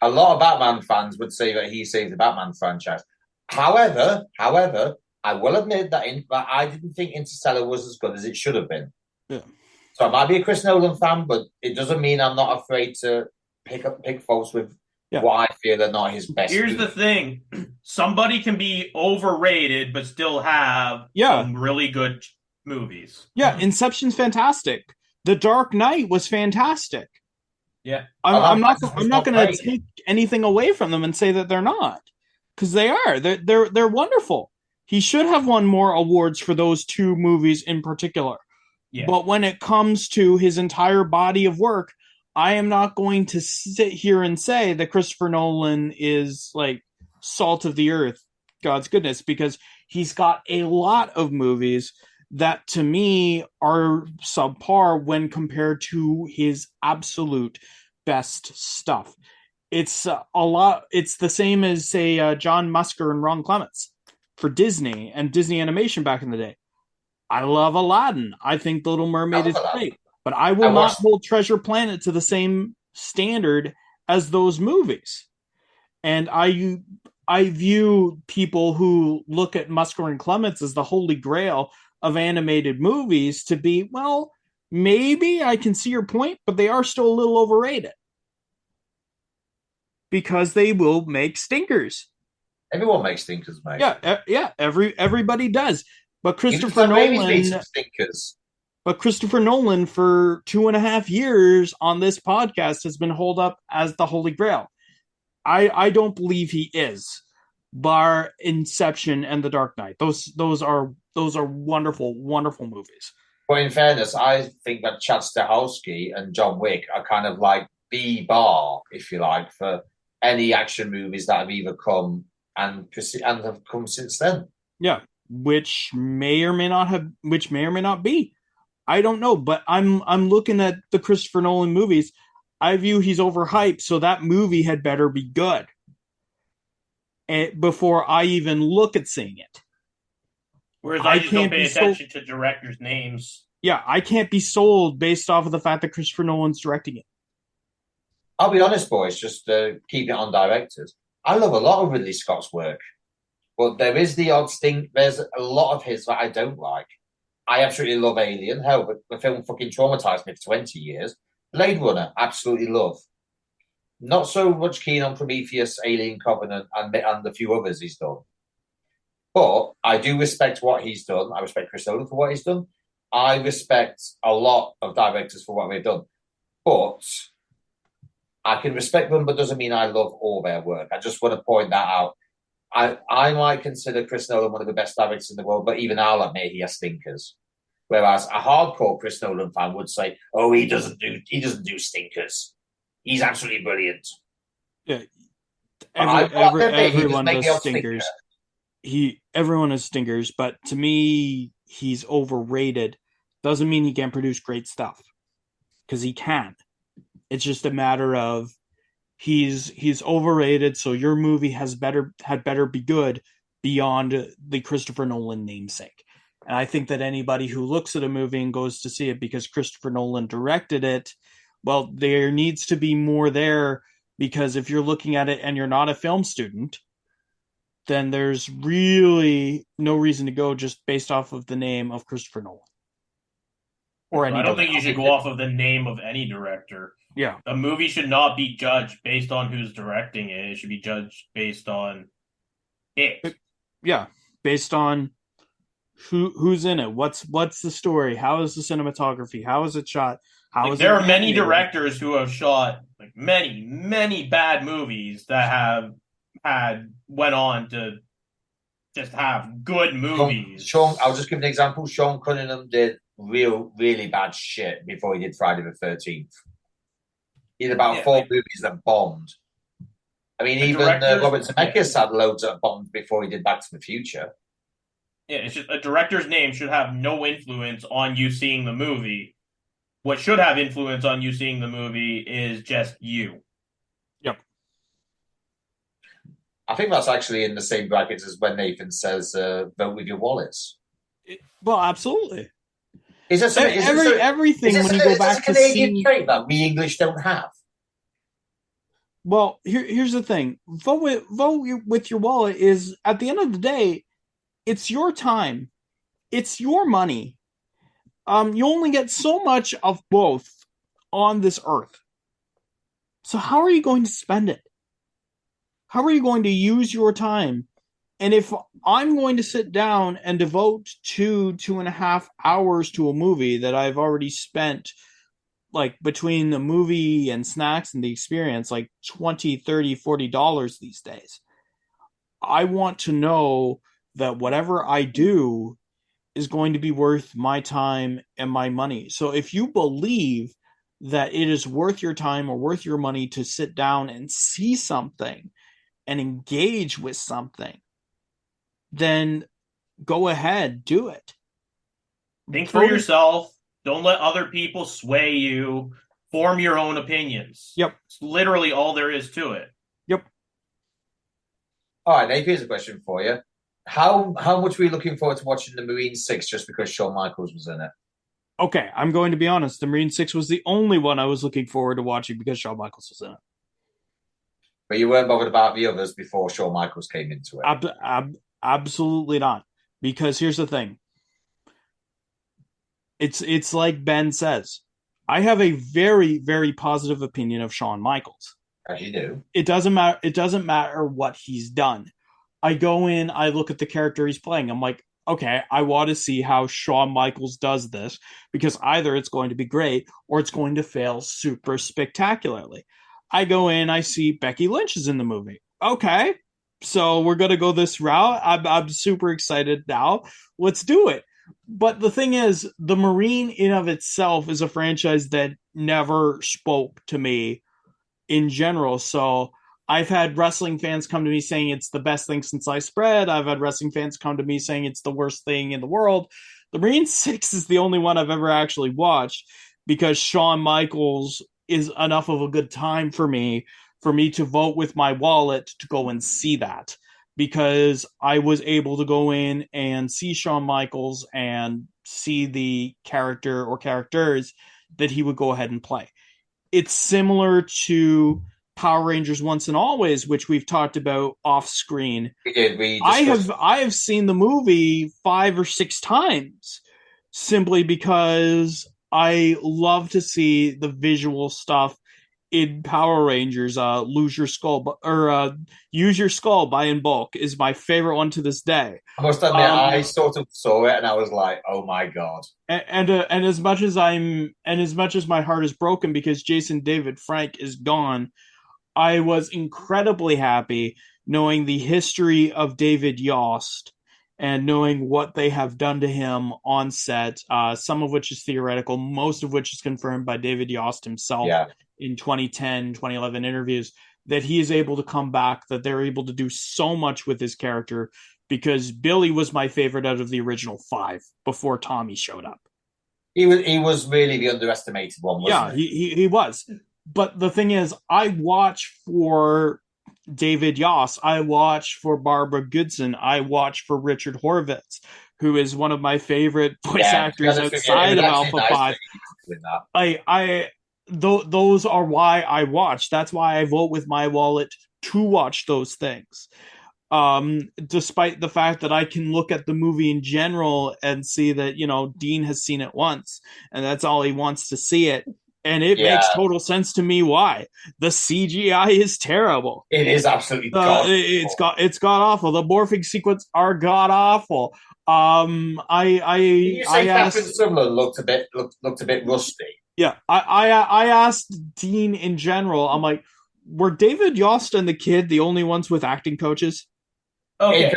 A lot of Batman fans would say that he saved the Batman franchise. However, I will admit that I didn't think Interstellar was as good as it should have been. Yeah. So I might be a Chris Nolan fan, but it doesn't mean I'm not afraid to pick faults with what I feel are not his best. Here's the thing. Somebody can be overrated but still have some really good movies. Yeah, Inception's fantastic. The Dark Knight was fantastic. Yeah. I'm not going to take anything away from them and say that they're not, because they are. They're wonderful. He should have won more awards for those two movies in particular. Yeah. But when it comes to his entire body of work, I am not going to sit here and say that Christopher Nolan is like salt of the earth, God's goodness, because he's got a lot of movies that to me are subpar when compared to his absolute best stuff. It's a lot. It's the same as, say, John Musker and Ron Clements for Disney and Disney Animation back in the day. I love Aladdin. I think The Little Mermaid is great, but I will not hold Treasure Planet to the same standard as those movies. And I view people who look at Musker and Clements as the holy grail of animated movies to be, well, maybe I can see your point, but they are still a little overrated because they will make stinkers. Everyone makes stinkers, mate. Yeah. Everybody does. But Christopher Nolan, for 2.5 years on this podcast has been held up as the holy grail. I don't believe he is, bar Inception and The Dark Knight. Those are wonderful, wonderful movies. But in fairness, I think that Chad Stahelski and John Wick are kind of like B-bar, if you like, for any action movies that have either come and have come since then. Yeah, which may or may not be. I don't know, but I'm looking at the Christopher Nolan movies. I view he's overhyped, so that movie had better be good. before I even look at seeing it. Whereas I I just don't can't pay be sold. attention to directors' names. Yeah, I can't be sold based off of the fact that Christopher Nolan's directing it. I'll be honest, boys, just to keep it on directors. I love a lot of Ridley Scott's work, but there is the odd sting. There's a lot of his that I don't like. I absolutely love Alien. Hell, the film fucking traumatized me for 20 years. Blade Runner, absolutely love. Not so much keen on Prometheus, Alien Covenant, and the few others he's done. But I do respect what he's done. I respect Chris Nolan for what he's done. I respect a lot of directors for what they've done. But I can respect them, but doesn't mean I love all their work. I just want to point that out. I might consider Chris Nolan one of the best directors in the world, but even I'll admit he has stinkers. Whereas a hardcore Chris Nolan fan would say, "Oh, he doesn't do stinkers. He's absolutely brilliant." Yeah, Everyone everyone does stinkers. Everyone has stinkers, but to me, he's overrated. Doesn't mean he can't produce great stuff, because he can. It's just a matter of he's overrated, so your movie had better be good beyond the Christopher Nolan namesake. And I think that anybody who looks at a movie and goes to see it because Christopher Nolan directed it, well, there needs to be more there, because if you're looking at it and you're not a film student, then there's really no reason to go just based off of the name of Christopher Nolan. Or any I don't think director. you should go off of the name of any director. Yeah. A movie should not be judged based on who's directing it. It should be judged based on it. Yeah, based on who's in it, what's the story, how is the cinematography, how is it shot, there are many directors who have shot like many bad movies that have went on to just have good movies. I'll just give an example. Sean Cunningham did really bad shit before he did Friday the 13th. He did about 4 movies that bombed. I mean, even Robert Zemeckis had loads that bombed before he did Back to the Future. Yeah, it's just a director's name should have no influence on you seeing the movie. What should have influence on you seeing the movie is just you. Yep. I think that's actually in the same brackets as when Nathan says, vote with your wallets. Well, absolutely. Is there something, everything when you go back to Canadian trait that we English don't have? Well, here's the thing. Vote with your wallet is, at the end of the day, it's your time. It's your money. You only get so much of both on this earth. So how are you going to spend it? How are you going to use your time? And if I'm going to sit down and devote 2.5 hours to a movie that I've already spent, like, between the movie and snacks and the experience, like $20, $30, $40 these days, I want to know that whatever I do is going to be worth my time and my money. So if you believe that it is worth your time or worth your money to sit down and see something and engage with something, then go ahead, do it. Think for yourself. Don't let other people sway you. Form your own opinions. Yep. It's literally all there is to it. Yep. All right, Nate, here's a question for you. How much were you looking forward to watching the Marine 6 just because Shawn Michaels was in it? Okay, I'm going to be honest. The Marine 6 was the only one I was looking forward to watching because Shawn Michaels was in it. But you weren't bothered about the others before Shawn Michaels came into it? Absolutely not. Because here's the thing. It's like Ben says. I have a very, very positive opinion of Shawn Michaels. As you do. It doesn't matter what he's done. I go in, I look at the character he's playing. I'm like, okay, I want to see how Shawn Michaels does this, because either it's going to be great or it's going to fail super spectacularly. I go in, I see Becky Lynch is in the movie. Okay, so we're going to go this route. I'm super excited now. Let's do it. But the thing is, the Marine in of itself is a franchise that never spoke to me in general. So I've had wrestling fans come to me saying it's the best thing since sliced bread. I've had wrestling fans come to me saying it's the worst thing in the world. The Marine 6 is the only one I've ever actually watched because Shawn Michaels is enough of a good time for me to vote with my wallet to go and see that. because I was able to go in and see Shawn Michaels and see the character or characters that he would go ahead and play. It's similar to Power Rangers Once and Always, which we've talked about off screen. We did. We discussed. I have seen the movie 5 or 6 times simply because I love to see the visual stuff in Power Rangers. Use Your Skull by In Bulk is my favorite one to this day. I must admit, I sort of saw it and I was like, "Oh my god!" And as much as my heart is broken because Jason David Frank is gone, I was incredibly happy knowing the history of David Yost and knowing what they have done to him on set, some of which is theoretical, most of which is confirmed by David Yost himself in 2010, 2011 interviews, that he is able to come back, that they're able to do so much with his character, because Billy was my favorite out of the original 5 before Tommy showed up. He was really the underestimated one, wasn't he? He was. But the thing is, I watch for David Yost, I watch for Barbara Goodson, I watch for Richard Horvitz, who is one of my favorite voice actors outside of Alpha 5. Those are why I watch. That's why I vote with my wallet to watch those things. Despite the fact that I can look at the movie in general and see that, Dean has seen it once and that's all he wants to see it. And it makes total sense to me why. The CGI is terrible. It is absolutely it's god awful. The morphing sequence are god awful. You say Catherine Sutherland looked a bit rusty. Yeah, I asked Dean in general. I'm like, were David Yost and the kid the only ones with acting coaches? Okay,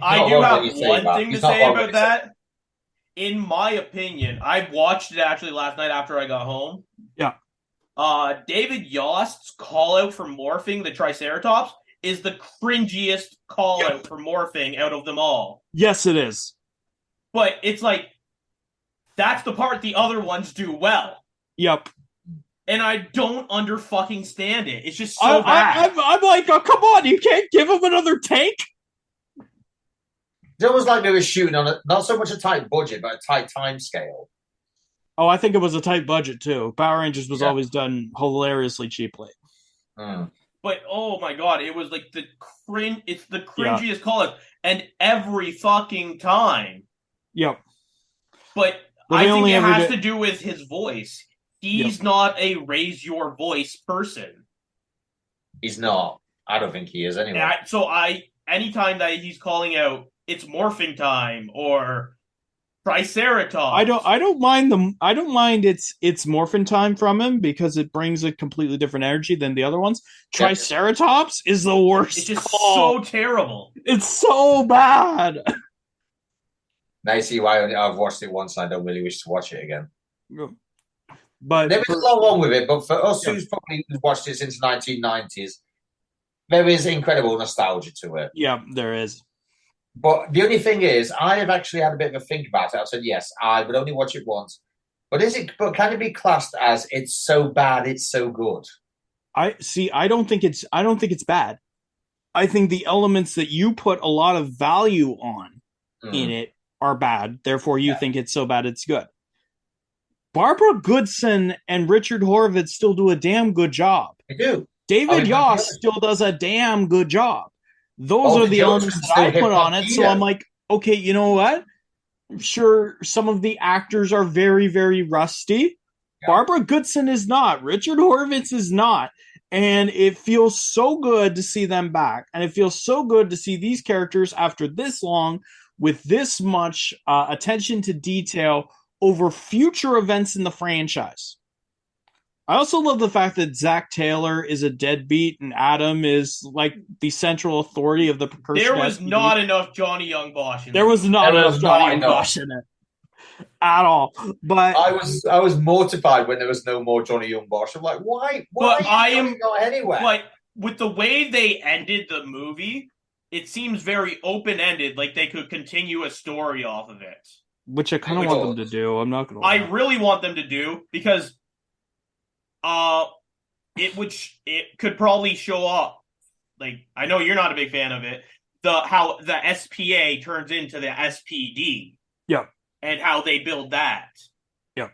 I do have one thing to say about that. In my opinion, I watched it actually last night after I got home. Yeah. David Yost's call out for morphing the Triceratops is the cringiest call out for morphing out of them all. Yes, it is. But it's like, that's the part the other ones do well. Yep. And I don't fucking stand it. It's just so bad. I'm like, oh, come on, you can't give him another take? It was like they were shooting on not so much a tight budget, but a tight time scale. Oh, I think it was a tight budget too. Power Rangers was always done hilariously cheaply. But oh my god, it was like it's the cringiest call out, and every fucking time. Yep. But I think it has to do with his voice. He's not a raise your voice person. He's not. I don't think he is anyway. Anytime that he's calling out, it's morphing time or Triceratops. I don't mind it's morphin time from him because it brings a completely different energy than the other ones. Triceratops is the worst. It's just so terrible. It's so bad. Now you see why I've watched it once and I don't really wish to watch it again. But there is a lot wrong with it, but for us who's probably watched it since the 1990s, there is incredible nostalgia to it. Yeah, there is. But the only thing is, I have actually had a bit of a think about it. I said, yes, I would only watch it once. But can it be classed as it's so bad, it's so good? I don't think it's bad. I think the elements that you put a lot of value on in it are bad. Therefore, you think it's so bad, it's good. Barbara Goodson and Richard Horvitz still do a damn good job. They do. David Yost still does a damn good job. Those are the elements that I put on it. So I'm like, okay, you know what? Sure, some of the actors are very, very rusty. Yeah. Barbara Goodson is not. Richard Horvitz is not. And it feels so good to see them back. And it feels so good to see these characters after this long with this much attention to detail over future events in the franchise. I also love the fact that Zach Taylor is a deadbeat and Adam is like the central authority of the Percussion. There was not enough Johnny Young Bosch in it. There was not enough Johnny Young Bosch in it at all. But I was mortified when there was no more Johnny Young Bosch. I'm like, why? But I am not anywhere. But with the way they ended the movie, it seems very open-ended, like they could continue a story off of it. Which I kind of want them to do. I'm not going to. I really want them to do because. It could probably show up. Like, I know you're not a big fan of it. how the SPA turns into the SPD. Yep. And how they build that. Yep.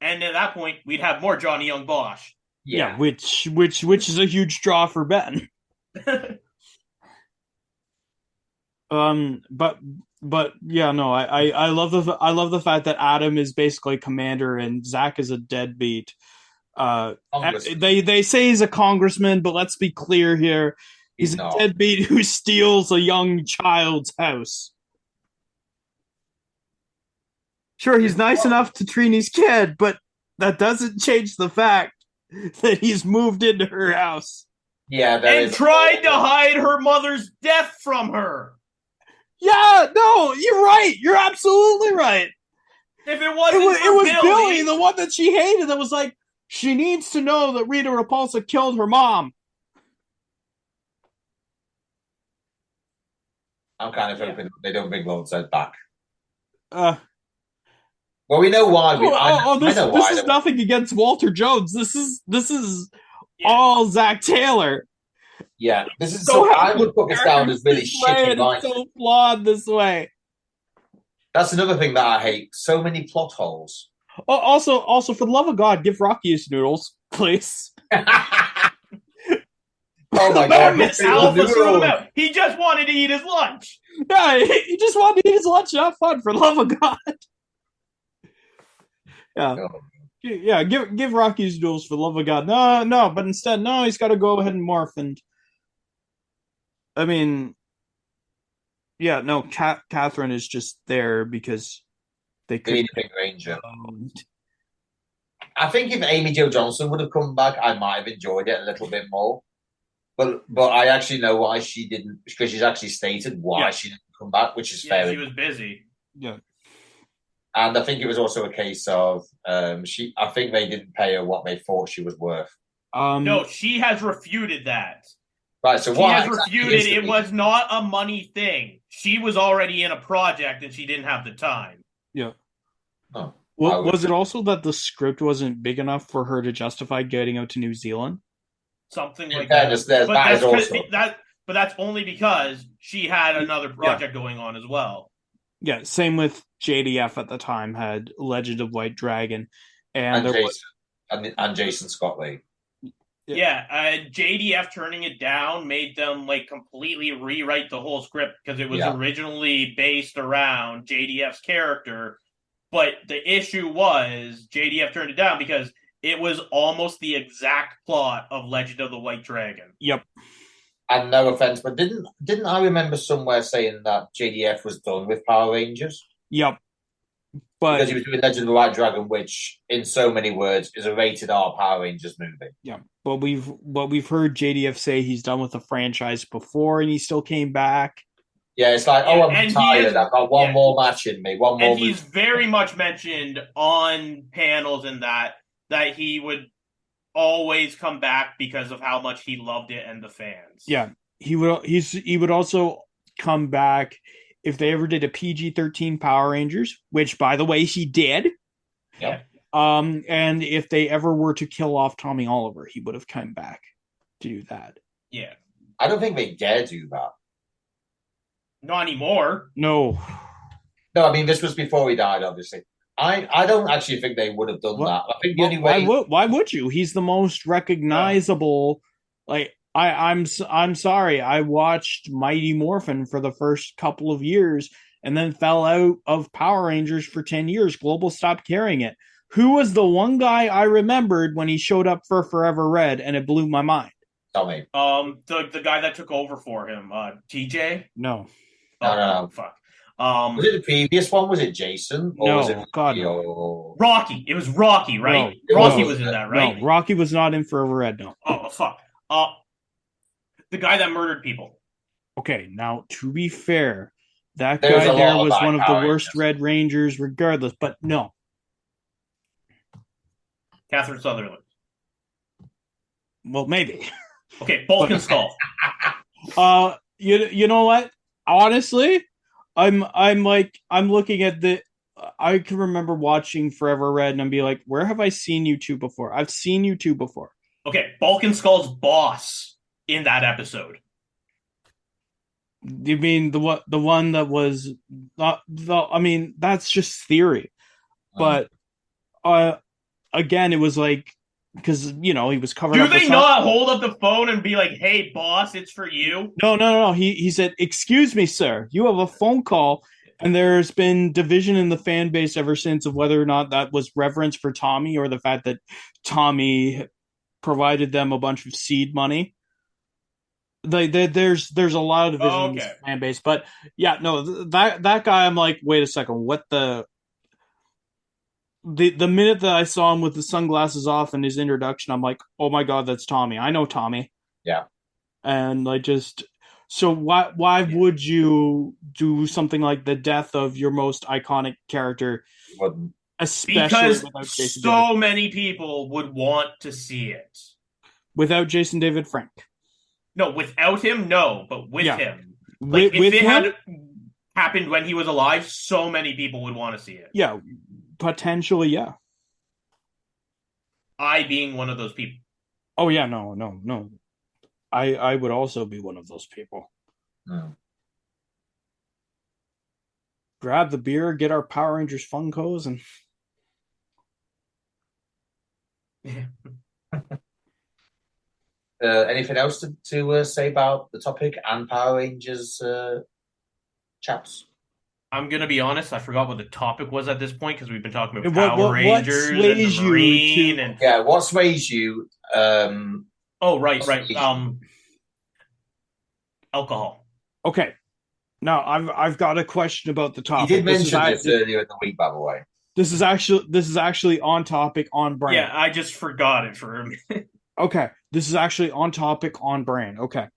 And at that point, we'd have more Johnny Young Bosch. Yeah, which is a huge draw for Ben. But yeah, no, I love the fact that Adam is basically commander and Zach is a deadbeat. They say he's a congressman, but let's be clear here. He's a deadbeat who steals a young child's house. Sure, he's nice enough to Trini's kid, but that doesn't change the fact that he's moved into her house. Yeah, and tried to hide her mother's death from her. Yeah, no, you're right. You're absolutely right. If it wasn't it was Billy, the one that she hated, that was like, she needs to know that Rita Repulsa killed her mom. I'm kind of hoping they don't bring Lone Side back. Well, we know why. This is nothing against Walter Jones. This is all Zach Taylor. Yeah, this is so. I would put this down as really shitty. It's so flawed this way. That's another thing that I hate. So many plot holes. Also, for the love of God, give Rocky his noodles, please. Oh my God! Alpha threw him out. He just wanted to eat his lunch. Yeah, he just wanted to eat his lunch. Have fun, for the love of God. Yeah, give Rocky his noodles, for the love of God. No, but instead, he's got to go ahead and morph. And I mean, yeah, no, Catherine is just there because they need a big ranger. I think if Amy Jo Johnson would have come back, I might have enjoyed it a little bit more. But I actually know why she didn't, because she's actually stated why she didn't come back, which is fair. She was busy. Yeah. And I think it was also a case of I think they didn't pay her what they thought she was worth. No, she has refuted that. Right, so she has refuted it was not a money thing. She was already in a project and she didn't have the time. Yeah. Oh, well, was it also that the script wasn't big enough for her to justify getting out to New Zealand? Something like that. But that's only because she had another project going on as well. Yeah, same with JDF at the time had Legend of White Dragon, and Jason Scott Lee. Yeah, JDF turning it down made them like completely rewrite the whole script because it was originally based around JDF's character, but the issue was JDF turned it down because it was almost the exact plot of Legend of the White Dragon. Yep. And no offense, but didn't I remember somewhere saying that JDF was done with Power Rangers? Yep. But because he was doing Legend of the White Dragon, which, in so many words, is a rated R Power Rangers movie. Yeah, but we've heard JDF say he's done with the franchise before, and he still came back. Yeah, it's like, I'm tired. I've got one more match in me. One more. And he's very much mentioned on panels and that he would always come back because of how much he loved it and the fans. Yeah, he would also come back if they ever did a PG-13 Power Rangers, which, by the way, he did. Yeah. And if they ever were to kill off Tommy Oliver, he would have come back to do that. Yeah. I don't think they dare do that. Not anymore. No, I mean, this was before he died, obviously. I don't actually think they would have done that. I think the only way... Why would you? He's the most recognizable... Like, I'm sorry. I watched Mighty Morphin for the first couple of years and then fell out of Power Rangers for 10 years. Global stopped carrying it. Who was the one guy I remembered when he showed up for Forever Red, and it blew my mind? Tell me. The guy that took over for him, TJ? No. No. Fuck. Was it the previous one? Was it Jason? Or was it no. Rocky. It was Rocky, right? No, Rocky was in that, right? No, Rocky was not in Forever Red, no. Oh, fuck. The guy that murdered people. Okay, now, to be fair, that guy there was one of the worst Red Rangers regardless, but no. Catherine Sutherland. Well, maybe. Okay, Bulk and Skull. You know what? Honestly, I'm looking at I can remember watching Forever Red and I'm be like, where have I seen you two before? I've seen you two before. Okay, Bulk and Skull's boss in that episode. You mean the one that was not the? I mean, that's just theory. But uh, again, it was like because he was covered Do up with they some. not hold up the phone and be like, "Hey, boss, it's for you"? No. He said, "Excuse me, sir. You have a phone call." And there's been division in the fan base ever since of whether or not that was reverence for Tommy or the fact that Tommy provided them a bunch of seed money. There's a lot of division in this Okay. fan base, but yeah, no, that guy, I'm like, wait a second, what the minute that I saw him with the sunglasses off in his introduction, I'm like, oh my god, that's Tommy. I know Tommy, Yeah. and I just so why would you do something like the death of your most iconic character, Wouldn't. especially Because without Jason David so many people would want to see it. without Jason David Frank? No, without him, no, but with Yeah, him. Like, if with it him, had happened when he was alive, so many people would want to see it. yeah, potentially, yeah. I being one of those people. Oh yeah, no. I would also be one of those people. No. Grab the beer, get our Power Rangers Funkos, and Anything else to say about the topic and Power Rangers, chaps? I'm gonna be honest. I forgot what the topic was at this point because we've been talking about what Power what Rangers and the sways you Marine to? and Yeah, what sways you? oh right. Sways you? Alcohol. Okay, now I've got a question about the You did topic. mention this earlier in the week, by the way. This is actually on topic, on brand. Yeah, I just forgot it for a minute. Okay, this is actually on topic, on brand. Okay,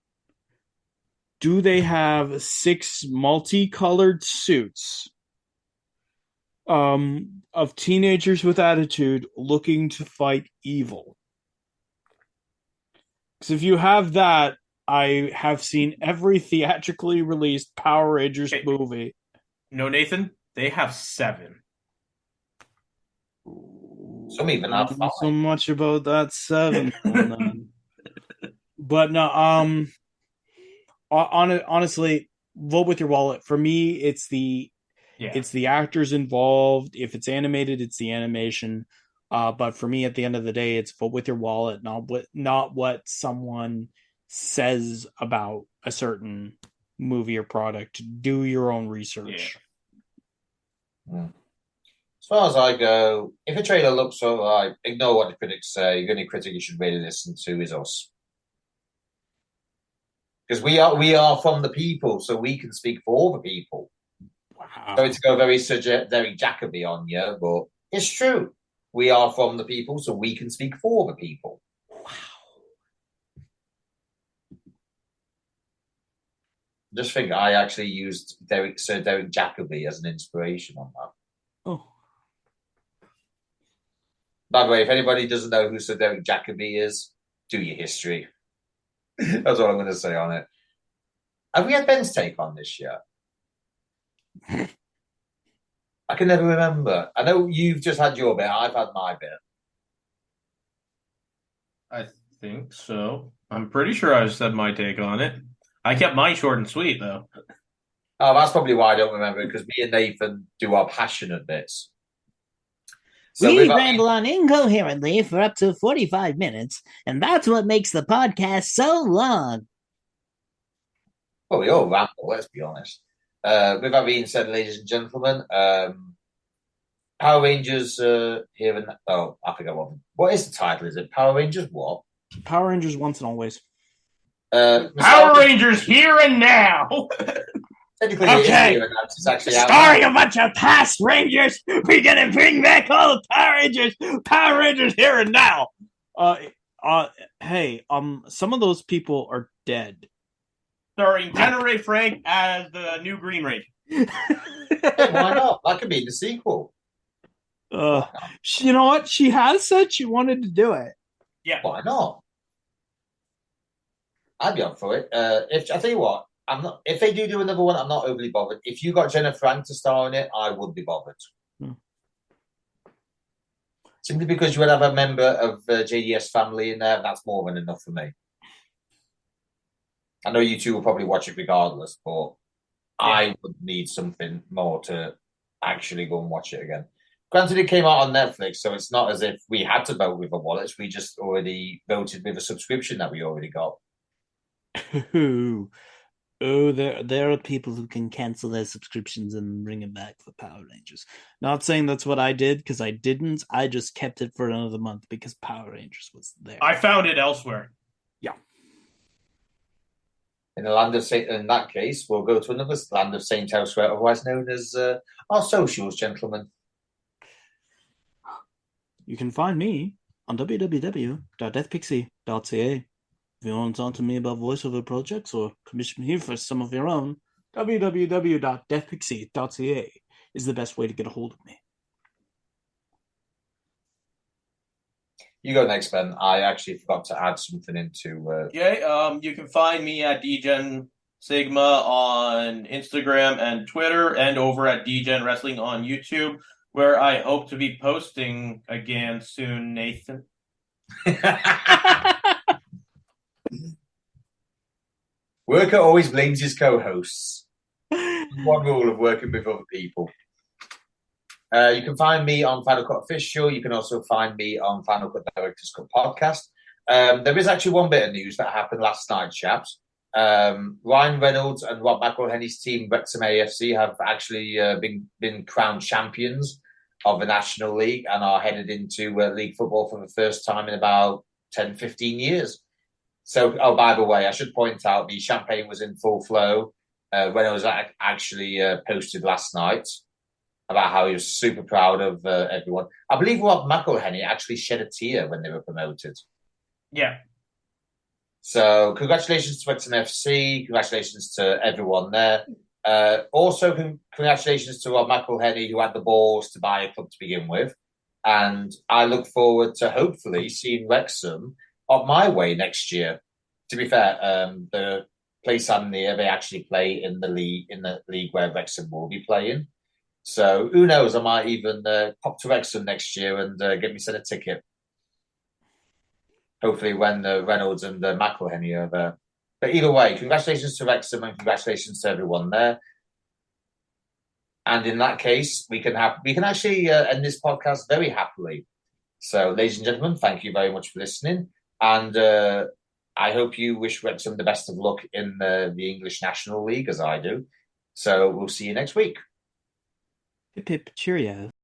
do they have 6 multicolored suits of teenagers with attitude looking to fight evil? Because if you have that, I have seen every theatrically released Power Rangers movie. No, Nathan, they have 7. Some even have 5. So much about that 7. But no, honestly, vote with your wallet. For me, it's the actors involved. If it's animated, it's the animation. But for me, at the end of the day, it's vote with your wallet, not what someone says about a certain movie or product. Do your own research. Yeah. As far as I go, if a trailer looks alright, ignore what the critics say. The only critic you should really listen to is us. Because we are from the people, so we can speak for all the people. Wow. Sorry to go very Jacoby on you, but it's true. We are from the people, so we can speak for the people. Wow. Just think I actually used Sir Derek Jacobi as an inspiration on that. Oh. By the way, if anybody doesn't know who Sir Derek Jacobi is, do your history. That's all I'm going to say on it. Have we had Ben's take on this yet? I can never remember. I know you've just had your bit. I've had my bit. I think so. I'm pretty sure I said my take on it. I kept mine short and sweet, though. Oh, that's probably why I don't remember it, because me and Nathan do our passionate bits. So we ramble on incoherently for up to 45 minutes, and that's what makes the podcast so long. Well, we all ramble, let's be honest. With that being said, ladies and gentlemen, Power Rangers here and oh, I forgot what is the title? Is it Power Rangers what? Power Rangers Once and Always. Power Rangers Here and Now. Technically, okay. It's actually starring a bunch of past Rangers. We're gonna bring back all the Power Rangers. Power Rangers Here and Now. Hey, some of those people are dead. Starring Jenna Frank as the new Green Ranger. Why not? That could be the sequel. You know what? She has said she wanted to do it. Yeah. Why not? I'd be up for it. If I tell you what, I'm not. If they do another one, I'm not overly bothered. If you got Jenna Frank to star in it, I would be bothered. Simply because you would have a member of JDS family in there, that's more than enough for me. I know you two will probably watch it regardless, but I would need something more to actually go and watch it again. Granted, it came out on Netflix, so it's not as if we had to vote with our wallets. We just already voted with a subscription that we already got. Oh, there are people who can cancel their subscriptions and bring it back for Power Rangers. Not saying that's what I did, because I didn't. I just kept it for another month because Power Rangers was there. I found it elsewhere. Yeah. In the land of Saint, in that case, we'll go to another land of Saint elsewhere, otherwise known as our socials, gentlemen. You can find me on www.deathpixie.ca. If you want to talk to me about voiceover projects or commission me for some of your own, www.deathpixie.ca is the best way to get a hold of me. You go next, Ben. I actually forgot to add something into. You can find me at DGen Sigma on Instagram and Twitter, and over at DGen Wrestling on YouTube, where I hope to be posting again soon, Nathan. Worker always blames his co-hosts. One rule of working with other people. You can find me on Finalcut Official. You can also find me on Finalcut Directors Cut Podcast. There is actually one bit of news that happened last night, chaps. Ryan Reynolds and Rob McElhenney's team, Wrexham AFC, have actually been crowned champions of the National League and are headed into league football for the first time in about 10, 15 years. So, by the way, I should point out the champagne was in full flow. Reynolds actually posted last night about how he was super proud of everyone. I believe Rob McElhenney actually shed a tear when they were promoted. Yeah. So congratulations to Wrexham FC. Congratulations to everyone there. Also, congratulations to Rob McElhenney, who had the balls to buy a club to begin with. And I look forward to hopefully seeing Wrexham up my way next year. To be fair, the place I'm near, they actually play in the league where Wrexham will be playing. So who knows? I might even pop to Wrexham next year and get me sent a ticket. Hopefully, when Reynolds and McElhenney are there. But either way, congratulations to Wrexham and congratulations to everyone there. And in that case, we can actually end this podcast very happily. So, ladies and gentlemen, thank you very much for listening, and I hope you wish Wrexham the best of luck in the English National League, as I do. So, we'll see you next week. Hip hip cheerio.